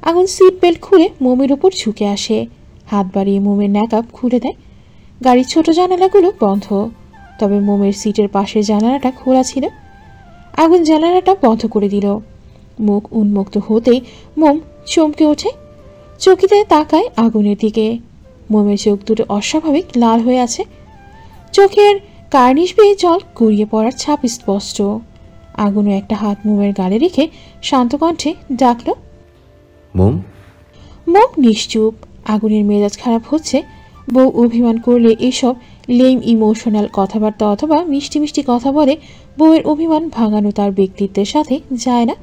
S1: আগুন সিট বেল্ট খুলে মোমের ওপর ঝুঁকে আসে। হাত বাড়িয়ে মোমের ন্যাকআপ খুলে দেয়। গাড়ির ছোট জানালাগুলো বন্ধ, তবে মোমের সিটের পাশের জানালাটা খোলা ছিল। আগুন জানালাটা বন্ধ করে দিল। মুখ উন্মুক্ত হতেই মোম চমকে ওঠে। চকিতে তাকায় আগুনের দিকে। মোমের চোখ দুটো অস্বাভাবিক লাল হয়ে আছে। চোখের কার্নিশ বেয়ে জল গড়িয়ে পড়ার ছাপ স্পষ্ট। আগুনও একটা হাত মোমের গালে রেখে শান্ত কণ্ঠে ডাকল,
S3: মোম।
S1: মোম নিশ্চুপ। আগুনের মেজাজ খারাপ হচ্ছে। বউ অভিমান করলে এসব লেম ইমোশনাল কথাবার্তা অথবা মিষ্টি মিষ্টি কথা বলে বউয়ের অভিমান ভাঙানো তার ব্যক্তিত্বের সাথে যায় না।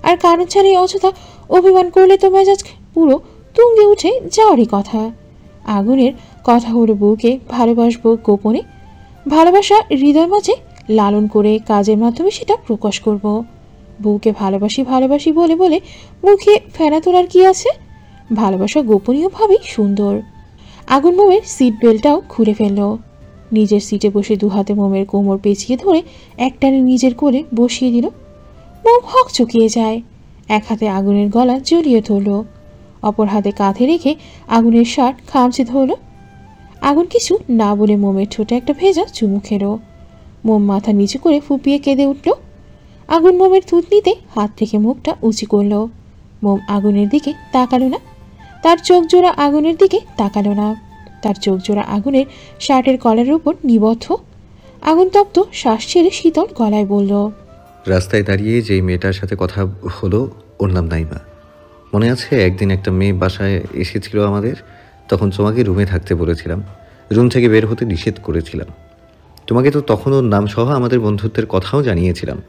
S1: আর কারণ ছাড়াই অযথা অভিমান করলে তো মেজাজ পুরো তুঙ্গে উঠে যাওয়ারই কথা। আগুনের কথা হলো বউকে ভালোবাসবো গোপনে, ভালোবাসা হৃদয় মাঝে লালন করে কাজের মাধ্যমে সেটা প্রকাশ করব। বউকে ভালোবাসি ভালোবাসি বলে বলে মুখে ফেনা তোলার কি আছে? ভালোবাসা গোপনীয়ভাবেই সুন্দর। আগুন মোমের সিট বেল্টটাও খুলে ফেলল। নিজের সিটে বসে দুহাতে মোমের কোমর পেঁচিয়ে ধরে একটানে নিজের কোলে বসিয়ে দিল। মোম হকচকিয়ে যায়। এক হাতে আগুনের গলা জড়িয়ে ধরল, অপর হাতে কাঁধে রেখে আগুনের শার্ট খামচে ধরল। আগুন কিছু না বলে মোমের ঠোঁটে একটা ভেজা চুমু খেলো। মোম মাথা নিচু করে ফুপিয়ে কেঁদে উঠল। আগুন মোমের থুতনিতে হাত রেখে মুখটা উঁচু করল। মোম আগুনের দিকে তাকালো না, তার চোখ জোড়া আগুনের দিকে তাকালো না। তার চোখ জোড়া আগুনের শার্টের কলারের উপর নিবদ্ধ। আগুন তপ্ত শ্বাস ছেড়ে শীতল গলায় বলল,
S3: রাস্তায় দাঁড়িয়ে যেই মেয়েটার সাথে কথা হলো ওর নাম নাইমা। মনে আছে একদিন একটা মেয়ে বাসায় এসেছিল আমাদের, তখন তোমাকে রুমে থাকতে বলেছিলাম, রুম থেকে বের হতে নিষেধ করেছিলাম। তোমাকে তো তখন ওর নাম সহ আমাদের বন্ধুত্বের কথাও জানিয়েছিলাম।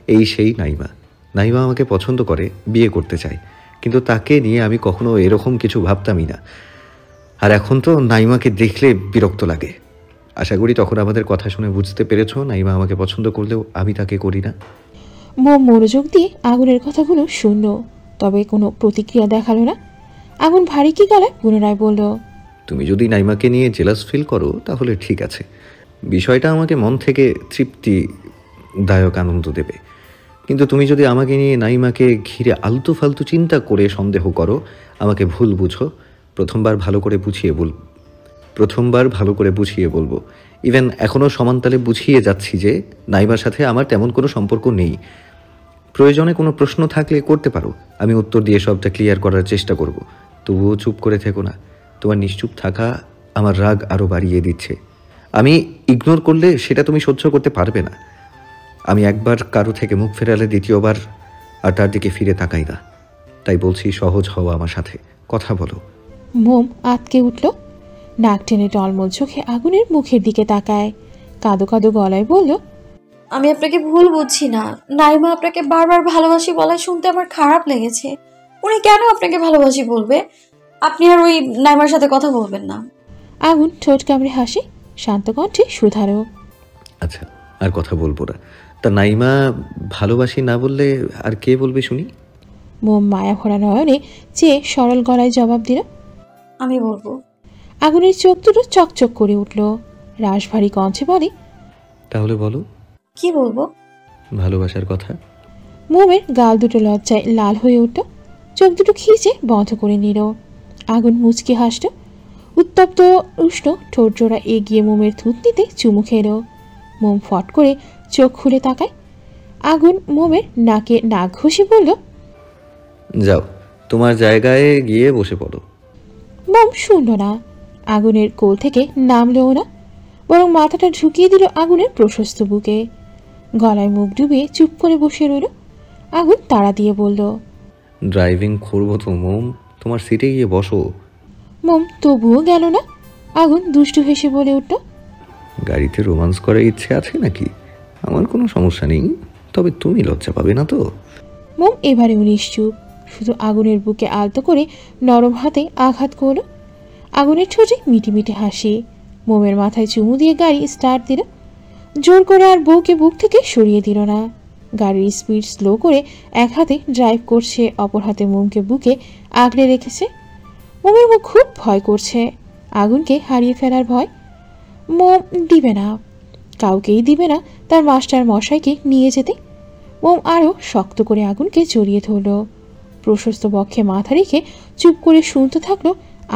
S3: এই সেই নাইমা। নাইমা আমাকে পছন্দ করে, বিয়ে করতে চায়, কিন্তু তাকে নিয়ে আমি কখনো এরকম কিছু ভাবতামই না। আর এখন তো নাইমাকে দেখলে বিরক্ত লাগে। আশা করি তখন আমাদের কথা শুনে বুঝতে পেরেছো নাইমা আমাকে পছন্দ করলেও আমি তাকে করি না।
S1: মোম মনোযোগ দিয়ে আগুনের কথাগুলো শুনল, তবে কোনো প্রতিক্রিয়া দেখালো না। আগুন ভারী কি গলায় পুনরায় বলল,
S3: তুমি যদি নাইমাকে নিয়ে জেলাস ফিল করো তাহলে ঠিক আছে, বিষয়টা আমাকে মন থেকে তৃপ্তিদায়ক আনন্দ দেবে। কিন্তু তুমি যদি আমাকে নিয়ে নাইমাকে ঘিরে আলতু ফালতু চিন্তা করে সন্দেহ করো, আমাকে ভুল বুঝো। প্রথমবার ভালো করে বুঝিয়ে বলবো। ইভেন এখনও সমানতালে বুঝিয়ে যাচ্ছি যে নাইমার সাথে আমার তেমন কোনো সম্পর্ক নেই। প্রয়োজনে কোনো প্রশ্ন থাকলে করতে পারো, আমি উত্তর দিয়ে সবটা ক্লিয়ার করার চেষ্টা করব। তবুও চুপ করে থেকো না। তোমার নিশ্চুপ থাকা আমার রাগ আরও বাড়িয়ে দিচ্ছে। আমি ইগনোর করলে সেটা তুমি সহ্য করতে পারবে না। আমি একবার কারো থেকে মুখ ফেরালে দ্বিতীয়বার আর তার দিকে ফিরে তাকাই না। তাই বলছি, সহজ হও আমার সাথে, কথা বলো।
S1: মোম আটকে উঠল। নাক টেনে টলমল চোখে আগুনের মুখের দিকে তাকায়, কাঁদো কাঁদো গলায় বলল,
S2: আমি আপনাকে ভুল বুঝছি না। নাইমা আপনাকে বারবার ভালোবাসি বলা শুনতে আমার খারাপ লেগেছে। উনি কেন আপনাকে ভালোবাসি বলবে? আপনি আর ওই নাইমার সাথে কথা বলবেন না।
S1: আগুন ঠোঁট কামড়ে হাসে, শান্ত কণ্ঠে শুধারো,
S3: আচ্ছা, আর কথা বলবো না। তা নাইমা ভালোবাসি না বললে আর কে বলবে শুনি?
S1: মোম মায়া ভরা নয়নে চেয়ে সরল গলায় জবাব দিল,
S2: আমি বলবো।
S1: আগুনের চোখ দুটো চকচক করে উঠল। রাশ ভারী কণ্ঠে বলে,
S3: তাহলে বলো,
S2: কি বলবো?
S3: ভালোবাসার কথা।
S1: মোমের গাল দুটো লজ্জায় লাল হয়ে উঠল, চোখ দুটো খিচে বন্ধ করে নিল। আগুন মুচকি হাসল। উত্তপ্ত উষ্ণ ঠোঁট জোড়া এগিয়ে মোমের থুতনিতে চুমু খেল। মোম ফট করে চোখ খুলে তাকায়। আগুন মোমের নাকে নাক ঘষে বলল,
S3: যাও, তোমার জায়গায় গিয়ে বসে পড়ো।
S1: মোম শুনল না, আগুনের কোল থেকে নামলেও না, বরং মাথাটা ঢুকিয়ে দিল আগুনের প্রশস্ত বুকে। গলায় মুখ ডুবিয়ে চুপ করে বসে রইল। আগুন তাড়া দিয়ে বলল,
S3: ড্রাইভিং করবো তো মোম, তোমার সিটে গিয়ে বসো।
S1: মোম তবুও গেল না। আগুন দুষ্টু হেসে বলে উঠল,
S3: গাড়িতে রোমান্স করার ইচ্ছে আছে নাকি? আমার কোনো সমস্যা নেই, তবে তুমি লজ্জা পাবে না তো?
S1: মোম এবারেও নিশ্চুপ, শুধু আগুনের বুকে আলতো করে নরম হাতে আঘাত করল। আগুনের ঠোঁটে মিটিমিটি হাসি। মোমের মাথায় চুমু দিয়ে গাড়ি স্টার্ট দিল। জোর করে আর বউকে বুক থেকে সরিয়ে দিল না। গাড়ির স্পিড স্লো করে এক হাতে ড্রাইভ করছে, অপর হাতে মোমকে বুকে আগলে রেখেছে। মোমের মুখ খুব ভয় করছে, আগুনকে হারিয়ে ফেলার ভয়। মোম দিবে না, কাউকেই দিবে না তার মাস্টার মশাইকে নিয়ে যেতে। মোম আরও শক্ত করে আগুনকে জড়িয়ে ধরল। প্রশস্ত বক্ষে মাথা রেখে চুপ করে শুনতে থাকলো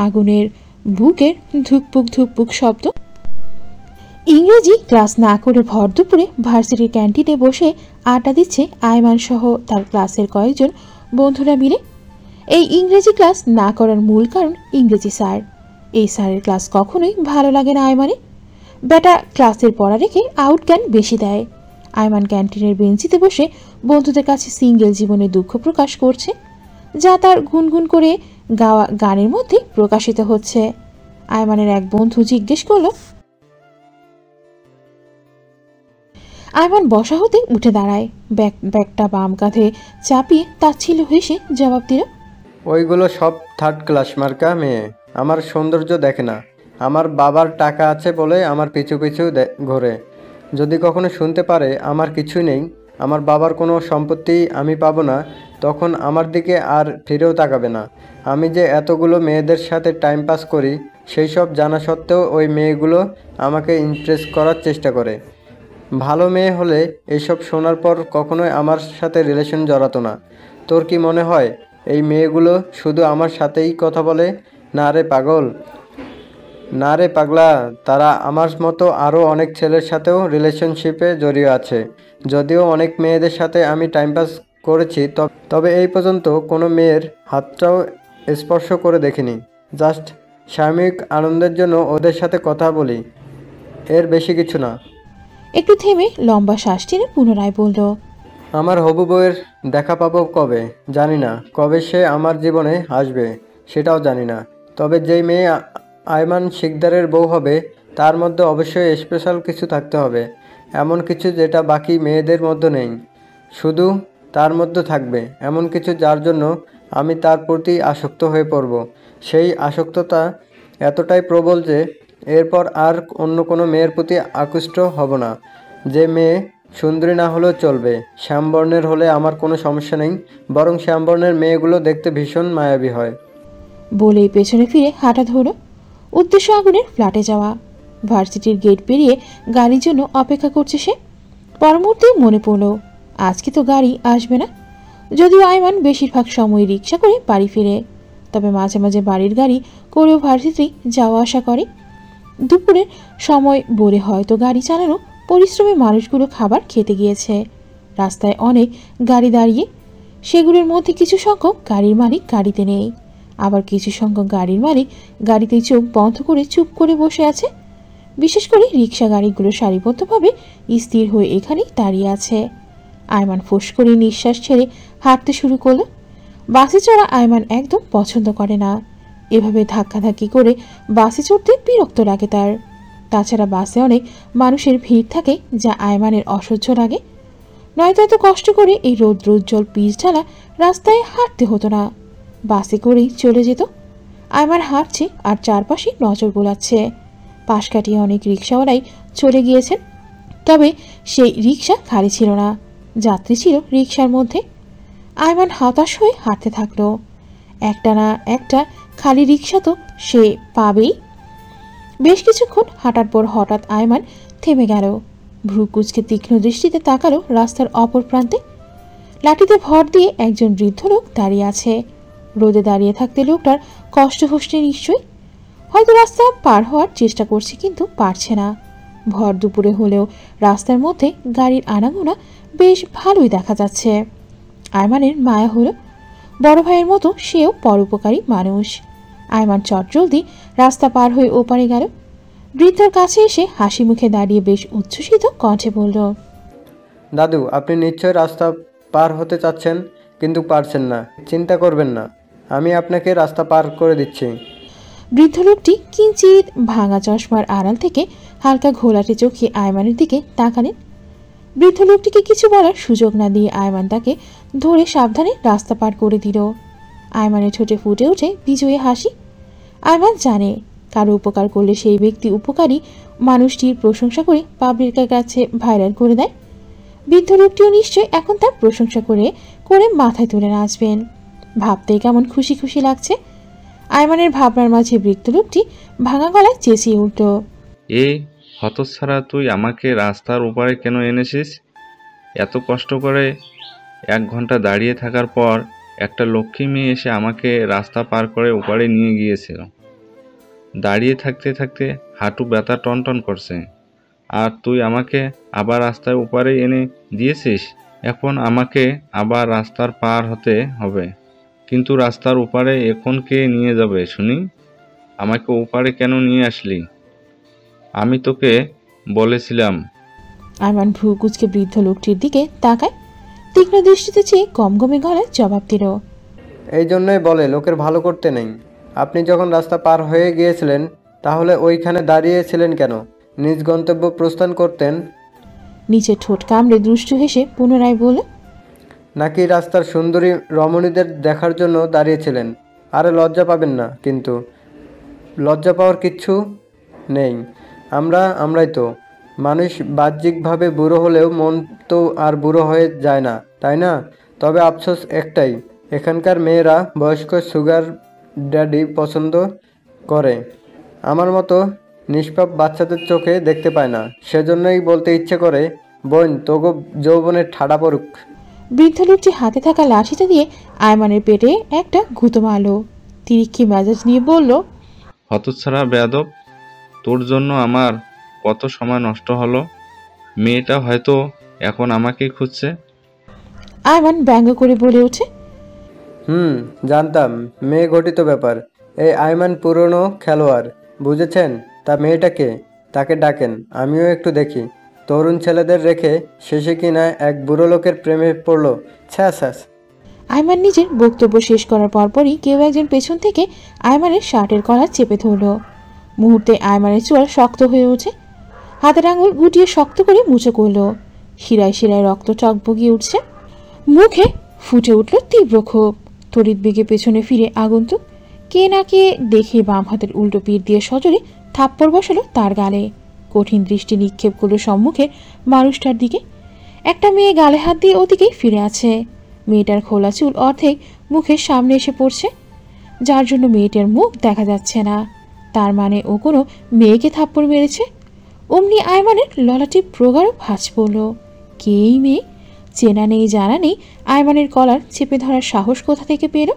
S1: আগুনের বুকের ধুকপুক ধুকপুক শব্দ। ইংরেজি ক্লাস না করে ভর দুপুরে ভার্সিটির ক্যান্টিনে বসে আড্ডা দিচ্ছে আয়মান সহ তার ক্লাসের কয়েকজন বন্ধুরা মিলে। এই ইংরেজি ক্লাস না করার মূল কারণ ইংরেজি স্যার। এই স্যারের ক্লাস কখনোই ভালো লাগে না আয়মানের। বেটা ক্লাসের পড়া রেখে আউট জ্ঞান বেশি দেয়। আয়মান ক্যান্টিনের বেঞ্চিতে বসে বন্ধুদের কাছে সিঙ্গেল জীবনের দুঃখ প্রকাশ করছে, যা তার গুনগুন করে গাওয়া গানের মধ্যে প্রকাশিত হচ্ছে। আয়মানের এক বন্ধু জিজ্ঞেস করলো, আয়মান বসা হতে উঠে দাঁড়ায়, ব্যাগটা বাম কাঁধে চাপিয়ে তাচ্ছিল্য হেসে জবাব দিল,
S6: ওইগুলো সব থার্ড ক্লাস মার্কা মেয়ে, আমার সৌন্দর্য দেখে না। আমার বাবার টাকা আছে বলে আমার পিছু পিছু ঘোরে। যদি কখনো শুনতে পারে আমার কিছুই নেই, আমার বাবার কোনো সম্পত্তি আমি পাবো না, তখন আমার দিকে আর ফিরেও তাকাবে না। আমি যে এতগুলো মেয়েদের সাথে টাইম পাস করি সেই সব জানা সত্ত্বেও ওই মেয়েগুলো আমাকে ইমপ্রেস করার চেষ্টা করে। ভালো মেয়ে হলে এইসব শোনার পর কখনোই আমার সাথে রিলেশন জড়াতো না। তোর কি মনে হয় এই মেয়েগুলো শুধু আমার সাথেই কথা বলে? না রে পাগল, না রে পাগলা, তারা আমার মতো আরও অনেক ছেলের সাথেও রিলেশনশিপে জড়িয়ে আছে। যদিও অনেক মেয়েদের সাথে আমি টাইম পাস করেছি, তবে এই পর্যন্ত কোনো মেয়ের হাতটাও স্পর্শ করে দেখিনি। জাস্ট সাময়িক আনন্দের জন্য ওদের সাথে কথা বলি, এর বেশি কিছু না।
S1: একটু থেমে লম্বা শ্বাস টেনে পুনরায় বলল,
S6: আমার হবু বউয়ের দেখা পাবো কবে জানি না, কবে সে আমার জীবনে আসবে সেটাও জানি না। তবে যেই মেয়ে আয়মান শিকদারের বউ হবে তার মধ্যে অবশ্যই স্পেশাল কিছু থাকতে হবে, এমন কিছু যেটা বাকি মেয়েদের মধ্যে নেই। শুধু তার মধ্যে থাকবে এমন কিছু যার জন্য আমি তার প্রতি আসক্ত হয়ে পড়ব। সেই আসক্ততা এতটাই প্রবল যে এরপর আর অন্য কোনো মেয়ের প্রতি আকৃষ্ট হব না। যে মেয়ে সুন্দরী না হলেও চলবে, শ্যামবর্ণের হলে আমার কোনো সমস্যা নেই, বরং শ্যামবর্ণের মেয়েগুলো দেখতে ভীষণ মায়াবী হয়।
S1: বলেই পেছনে ফিরে হাঁটা ধরল। উদ্দেশ্য আগুনের ফ্ল্যাটে যাওয়া। ভার্সিটির গেট পেরিয়ে গাড়ির জন্য অপেক্ষা করছে সে। পরমুহূর্তে মনে পড়ল আজকে তো গাড়ি আসবে না। যদিও আয়মান বেশিরভাগ সময় রিক্সা করে বাড়ি ফিরে, তবে মাঝে মাঝে বাড়ির গাড়ি করেও ভার্সিটি যাওয়া আসা করে। দুপুরের সময় বলে হয়তো গাড়ি চালানো পরিশ্রমী মানুষগুলো খাবার খেতে গিয়েছে। রাস্তায় অনেক গাড়ি দাঁড়িয়ে, সেগুলোর মধ্যে কিছু সংখ্যক গাড়ির মালিক গাড়িতে নেই, আবার কিছু সংখ্যক গাড়ির মালিক গাড়িতে চোখ বন্ধ করে চুপ করে বসে আছে। বিশেষ করে রিক্সা গাড়িগুলো সারিবদ্ধভাবে স্থির হয়ে এখানেই দাঁড়িয়ে আছে। আয়মান ফোঁস করে নিঃশ্বাস ছেড়ে হাঁটতে শুরু করলো। বাসে চড়া আয়মান একদম পছন্দ করে না। এভাবে ধাক্কাধাক্কি করে বাসে চড়তে বিরক্ত লাগে তার। তাছাড়া বাসে অনেক মানুষের ভিড় থাকে যা আয়মানের অসহ্য লাগে। নয়তো এত কষ্ট করে এই রৌদ্রোজ্জ্বল পিচ ঢালা রাস্তায় হাঁটতে হতো না, বাসে করেই চলে যেত। আয়মান হাঁটছে আর চারপাশে নজর বোলাচ্ছে। পাশ কাটিয়ে অনেক রিক্সাওয়ালাই চলে গিয়েছেন, তবে সেই রিক্সা খালি ছিল না, যাত্রী ছিল রিক্সার মধ্যে। আয়মান হতাশ হয়ে হাঁটতে থাকলো। একটা না একটা খালি রিক্সা তো সে পাবেই। বেশ কিছুক্ষণ হাঁটার পর হঠাৎ আয়মান থেমে গেল। ভ্রু কুঁচকে তীক্ষ্ণ দৃষ্টিতে তাকালো রাস্তার অপর প্রান্তে। লাঠিতে ভর দিয়ে একজন বৃদ্ধ লোক দাঁড়িয়ে আছে। রোদে দাঁড়িয়ে থাকতে লোকটার কষ্ট হচ্ছে নিশ্চয়ই। হয়তো রাস্তা পার হওয়ার চেষ্টা করছে কিন্তু পারছে না। ভর দুপুরে হলেও রাস্তার মধ্যে গাড়ির আনাগোনা বেশ ভালোই দেখা যাচ্ছে। আয়মানের মায়া হলো, বড় ভাইয়ের মতো সেও পরোপকারী মানুষ। আয়মান চটজলদি রাস্তা পার হয়ে ওপারে গেল। বৃদ্ধার কাছে এসে হাসি মুখে দাঁড়িয়ে বেশ উচ্ছ্বসিত কণ্ঠে বলল,
S6: দাদু, আপনি নিশ্চয় রাস্তা পার হতে চাচ্ছেন কিন্তু পারছেন না। চিন্তা করবেন না, আমি আপনাকে রাস্তা পার করে দিচ্ছি।
S1: বৃদ্ধ লোকটি কিঞ্চিত ভাঙা চশমার আড়াল থেকে হালকা ঘোলাটে চোখে আয়মানের দিকে তাকালেন। বৃদ্ধ লোকটিকে কিছু বলার সুযোগ না দিয়ে আয়মান তাকে ধরে সাবধানে রাস্তা পার করে দিল। আয়মানের ঠোঁটে ফুটে ওঠে বিজয়ী হাসি। আয়মান জানে কারো উপকার করলে সেই ব্যক্তি উপকারী মানুষটির প্রশংসা করে পাবলিকের কাছে ভাইরাল করে দেয়। বৃদ্ধ লোকটিও নিশ্চয়ই এখন তার প্রশংসা করে করে মাথায় তুলে নাচবেন। ভাবতেই কেমন খুশি খুশি লাগছে। আয়মানের ভাবনার মাঝে বৃদ্ধ লোকটি ভাঙা গলায় চেঁচিয়ে উঠল,
S7: এই হতচ্ছাড়া, তুই আমাকে রাস্তার ওপারে কেন এনেছিস? এত কষ্ট করে 1 ঘন্টা দাঁড়িয়ে থাকার পর একটা লক্ষ্মী মেয়ে এসে আমাকে রাস্তা পার করে ওপারে নিয়ে গিয়েছিল। দাঁড়িয়ে থাকতে থাকতে হাঁটু ব্যথা টনটন করছে, আর তুই আমাকে আবার রাস্তার ওপারে এনে দিয়েছিস। এখন আমাকে আবার রাস্তার পার হতে হবে, কিন্তু রাস্তার ওপারে এখন কে নিয়ে যাবে শুনি? আমাকে ওপারে কেন নিয়ে আসলি? আমি তোকে বলেছিলাম।
S1: আয়মান ভ্রু কুঁচকে বৃদ্ধ লোকটির দিকে তাকায়, তীক্ষ্ণ দৃষ্টিতে চেয়ে গমগমে গলায় জবাব দিল,
S6: এই জন্যই বলে লোকের ভালো করতে নেই। আপনি যখন রাস্তা পার হয়ে গিয়েছিলেন তাহলে ওইখানে দাঁড়িয়েছিলেন কেন? নিজ গন্তব্য প্রস্থান করতেন।
S1: নিচে ঠোঁট কামড়ে দুষ্টু হেসে পুনরায় বলল,
S6: নাকি রাস্তার সুন্দরী রমণীদের দেখার জন্য দাঁড়িয়েছিলেন? আরে লজ্জা পাবেন না, কিন্তু লজ্জা পাওয়ার কিচ্ছু নেই। আমরাই তো মানুষ বাহ্যিকভাবে বুড়ো হলেও মন তো আর বুড়ো হয়ে যায় না, তাই না? তবে আফসোস একটাই, এখানকার মেয়েরা বয়স্ক সুগার ড্যাডি পছন্দ করে, আমার মতো নিষ্পাপ বাচ্চাদের চোখে দেখতে পায় না। সেজন্যই বলতে ইচ্ছে করে, বোন তোগো যৌবনের ঠাডা পড়ুক।
S1: বৃদ্ধ লোকটি হাতে থাকা লাঠিটা দিয়ে আয়মানের পেটে একটা গুঁতো মারল। তিরিক্ষি মেজাজ নিয়ে বলল,
S7: হতচ্ছাড়া বেয়াদব, তোর জন্য আমার কত সময় নষ্ট হলো। মেয়েটা হয়তো এখন আমাকেই খুঁজছে।
S1: আয়মান ব্যঙ্গ করে বলে ওঠে,
S6: জানতাম, মেয়ে ঘটিত ব্যাপার। এই আইমান পুরনো খেলোয়াড়, বুঝেছেন? তা মেয়েটাকে, তাকে ডাকেন, আমিও একটু দেখি। তরুণ ছেলেদের রেখে শেষে কিনা এক বুড়ো লোকের প্রেমে পড়লো। ছ্যাস।
S1: আয়মান নিজের বক্তব্য শেষ করার পরপরই কেউ একজন পেছন থেকে আয়মানের শার্টের কলার চেপে ধরল। মুহূর্তে আয়মানের চোয়াল শক্ত হয়ে ওঠে, হাতের আঙুল গুটিয়ে শক্ত করে মুছে করল। শিরায় শিরায় রক্ত টকবগিয়ে উঠছে, মুখে ফুটে উঠল তীব্র ক্ষোভ। তড়িৎ বেগে পেছনে ফিরে আগন্তুক কে না কে দেখে বাম হাতের উল্টো পিঠ দিয়ে সজোরে থাপ্পড় বসালো তার গালে। কঠিন দৃষ্টি নিক্ষেপ করলো সম্মুখের মানুষটার দিকে। একটা মেয়ে গালে হাত দিয়ে ওদিকেই ফিরে আছে। মেয়েটার খোলা চুল অর্ধেক মুখের সামনে এসে পড়ছে, যার জন্য মেয়েটার মুখ দেখা যাচ্ছে না। তার মানে ও কোনো মেয়েকে থাপ্পড় মেরেছে। অমনি আয়মানের ললাটে প্রগাঢ় ভাঁজ পড়ল। কে এই মেয়ে? চেনা নেই জানা নেই, আয়মানের কলার চেপে ধরার সাহস কোথা থেকে পেল?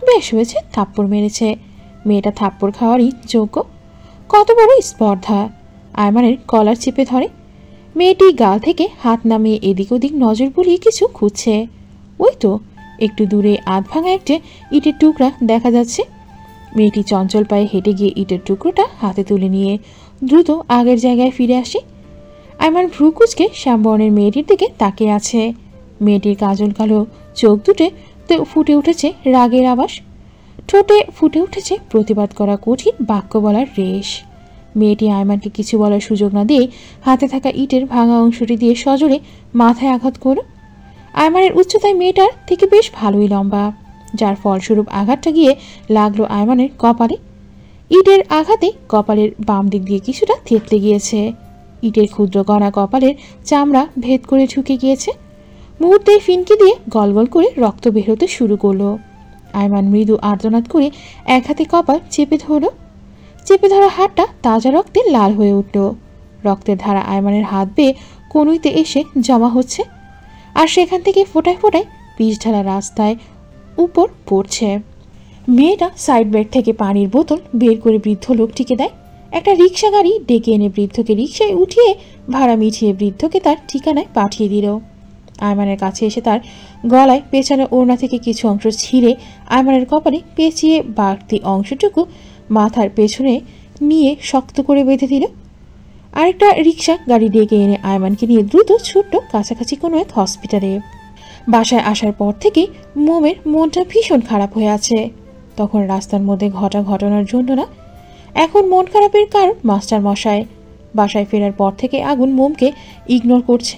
S1: বেশ হয়েছে, থাপ্পড় মেরেছে। মেয়েটা থাপ্পড় খাওয়ারই যোগ্য। কত বড় স্পর্ধা! আয়মানের কলার চেপে ধরে। মেয়েটি গাল থেকে হাত নামিয়ে এদিক ওদিক নজর বুলিয়ে কিছু খুঁজছে। ওই তো একটু দূরে আধ ভাঙা একটা ইটের টুকরা দেখা যাচ্ছে। মেয়েটি চঞ্চল পায়ে হেঁটে গিয়ে ইটের টুকরোটা হাতে তুলে নিয়ে দ্রুত আগের জায়গায় ফিরে আসে। আয়মান ভ্রু কুঁচকে শ্যামবর্ণের মেয়েটির দিকে তাকিয়ে আছে। মেয়েটির কাজল কালো চোখ দুটে ফুটে উঠেছে রাগের আভাস, ঠোঁটে ফুটে উঠেছে প্রতিবাদ করা কঠিন বাক্য বলার রেশ। মেয়েটি আয়মানকে কিছু বলার সুযোগ না দিয়ে হাতে থাকা ইটের ভাঙা অংশটি দিয়ে সজোরে মাথায় আঘাত করল। আয়মানের উচ্চতায় মেয়েটার থেকে বেশ ভালোই লম্বা, যার ফলস্বরূপ আঘাতটা গিয়ে লাগলো আয়মানের কপালে। ইটের আঘাতে কপালের বাম দিক দিয়ে কিছুটা থেতলে গিয়েছে। ইটের ক্ষুদ্র কণা কপালের চামড়া ভেদ করে ঢুকে গিয়েছে। মুহূর্তেই ফিনকি দিয়ে গলগল করে রক্ত বের হতে শুরু করলো। আয়মান মৃদু আর্তনাদ করে এক হাতে কপাল চেপে ধরল। চেপে ধরা হাতটা তাজা রক্তে লাল হয়ে উঠল। রক্তের ধারা আয়মানের হাত বেয়ে কনুইতে এসে জমা হচ্ছে, আর সেখান থেকে ফোটায় ফোটায় পিচ ঢালা রাস্তায় উপর পড়ছে। মেয়েটা সাইড ব্যাগ থেকে পানির বোতল বের করে বৃদ্ধ লোকটিকে দেয়। একটা রিক্সা গাড়ি ডেকে এনে বৃদ্ধকে রিক্সায় উঠিয়ে ভাড়া মিটিয়ে বৃদ্ধকে তার ঠিকানায় পাঠিয়ে দিল। আয়মানের কাছে এসে তার গলায় পেছানো ওড়না থেকে কিছু অংশ ছিঁড়ে আয়মানের কপালে পেঁচিয়ে বাড়তি অংশটুকু মাথার পেছনে নিয়ে শক্ত করে বেঁধে দিল। আরেকটা রিক্সা গাড়ি ডেকে এনে আয়মানকে নিয়ে দ্রুত ছুটল কাছাকাছি কোনো এক হসপিটালে। বাসায় আসার পর থেকেই মোমের মনটা ভীষণ খারাপ হয়ে আছে। তখন রাস্তার মধ্যে ঘটা ঘটনার জন্য না, এখন মন খারাপের কারণ মাস্টার মশাই। বাসায় ফেরার পর থেকে আগুন মোমকে ইগনোর করছে।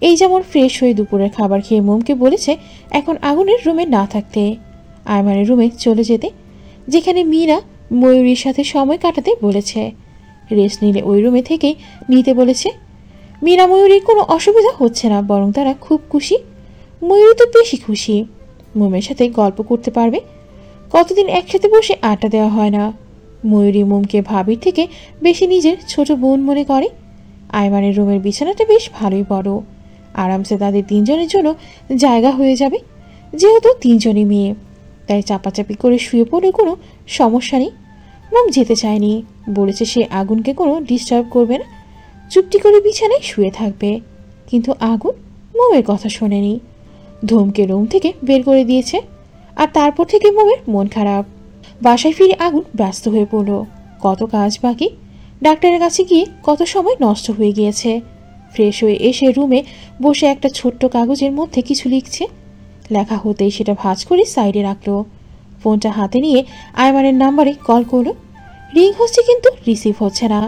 S1: এই যেমন ফ্রেশ হয়ে দুপুরের খাবার খেয়ে মোমকে বলেছে এখন আগুনের রুমে না থাকতে, আয়মানের রুমে চলে যেতে, যেখানে মীরা ময়ূরীর সাথে সময় কাটাতে বলেছে। রেস্ট নিলে ওই রুমে থেকেই নিতে বলেছে। মীরা ময়ূরীর কোনো অসুবিধা হচ্ছে না, বরং তারা খুব খুশি। ময়ূরী তো বেশি খুশি, মোমের সাথে গল্প করতে পারবে। কতদিন একসাথে বসে আড্ডা দেওয়া হয় না। ময়ূরী মোমকে ভাবির থেকে বেশি নিজের ছোট বোন মনে করে। আয়মানের রুমের বিছানাটা বেশ ভালোই বড়, আরামসে তাদের তিনজনের জন্য জায়গা হয়ে যাবে। যেহেতু তিনজনই মেয়ে, তাই চাপাচাপি করে শুয়ে পড়লে কোনো সমস্যা নেই। মোম যেতে চায়নি, বলেছে সে আগুনকে কোনো ডিস্টার্ব করবে না, চুপটি করে বিছানায় শুয়ে থাকবে। কিন্তু আগুন মোমের কথা শোনেনি, ধমকে রুম থেকে বের করে দিয়েছে। আর তারপর থেকে মোমের মন খারাপ। বাসায় ফিরে আগুন ব্যস্ত হয়ে পড়ল। কত কাজ বাকি, ডাক্তারের কাছে গিয়ে কত সময় নষ্ট হয়ে গিয়েছে। ফ্রেশ হয়ে এসে রুমে বসে একটা ছোট্ট কাগজের মধ্যে কিছু লিখছে। লেখা হতেই সেটা ভাঁজ করে সাইডে রাখলো। ফোনটা হাতে নিয়ে আয়মানের নাম্বারে কল করলো। রিং হচ্ছে কিন্তু রিসিভ হচ্ছে না।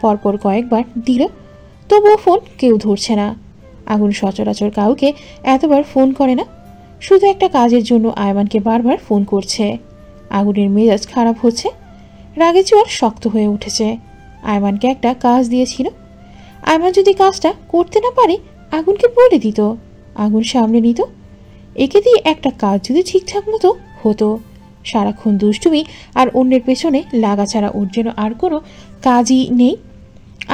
S1: পরপর কয়েকবার দিল, তবুও ফোন কেউ ধরছে না। আগুন সচরাচর কাউকে এতবার ফোন করে না, শুধু একটা কাজের জন্য আয়মানকে বারবার ফোন করছে। আগুনের মেজাজ খারাপ হচ্ছে, রাগে চোয়াল শক্ত হয়ে উঠেছে। আয়মানকে একটা কাজ দিয়েছিল, আয়মান যদি কাজটা করতে না পারে আগুনকে বলে দিত, আগুন সামনে নিত। একে দিয়ে একটা কাজ যদি ঠিকঠাক মতো হতো। সারাক্ষণ দুষ্টুমি আর অন্যের পেছনে লাগা ছাড়া ওর যেন আর কোনো কাজই নেই।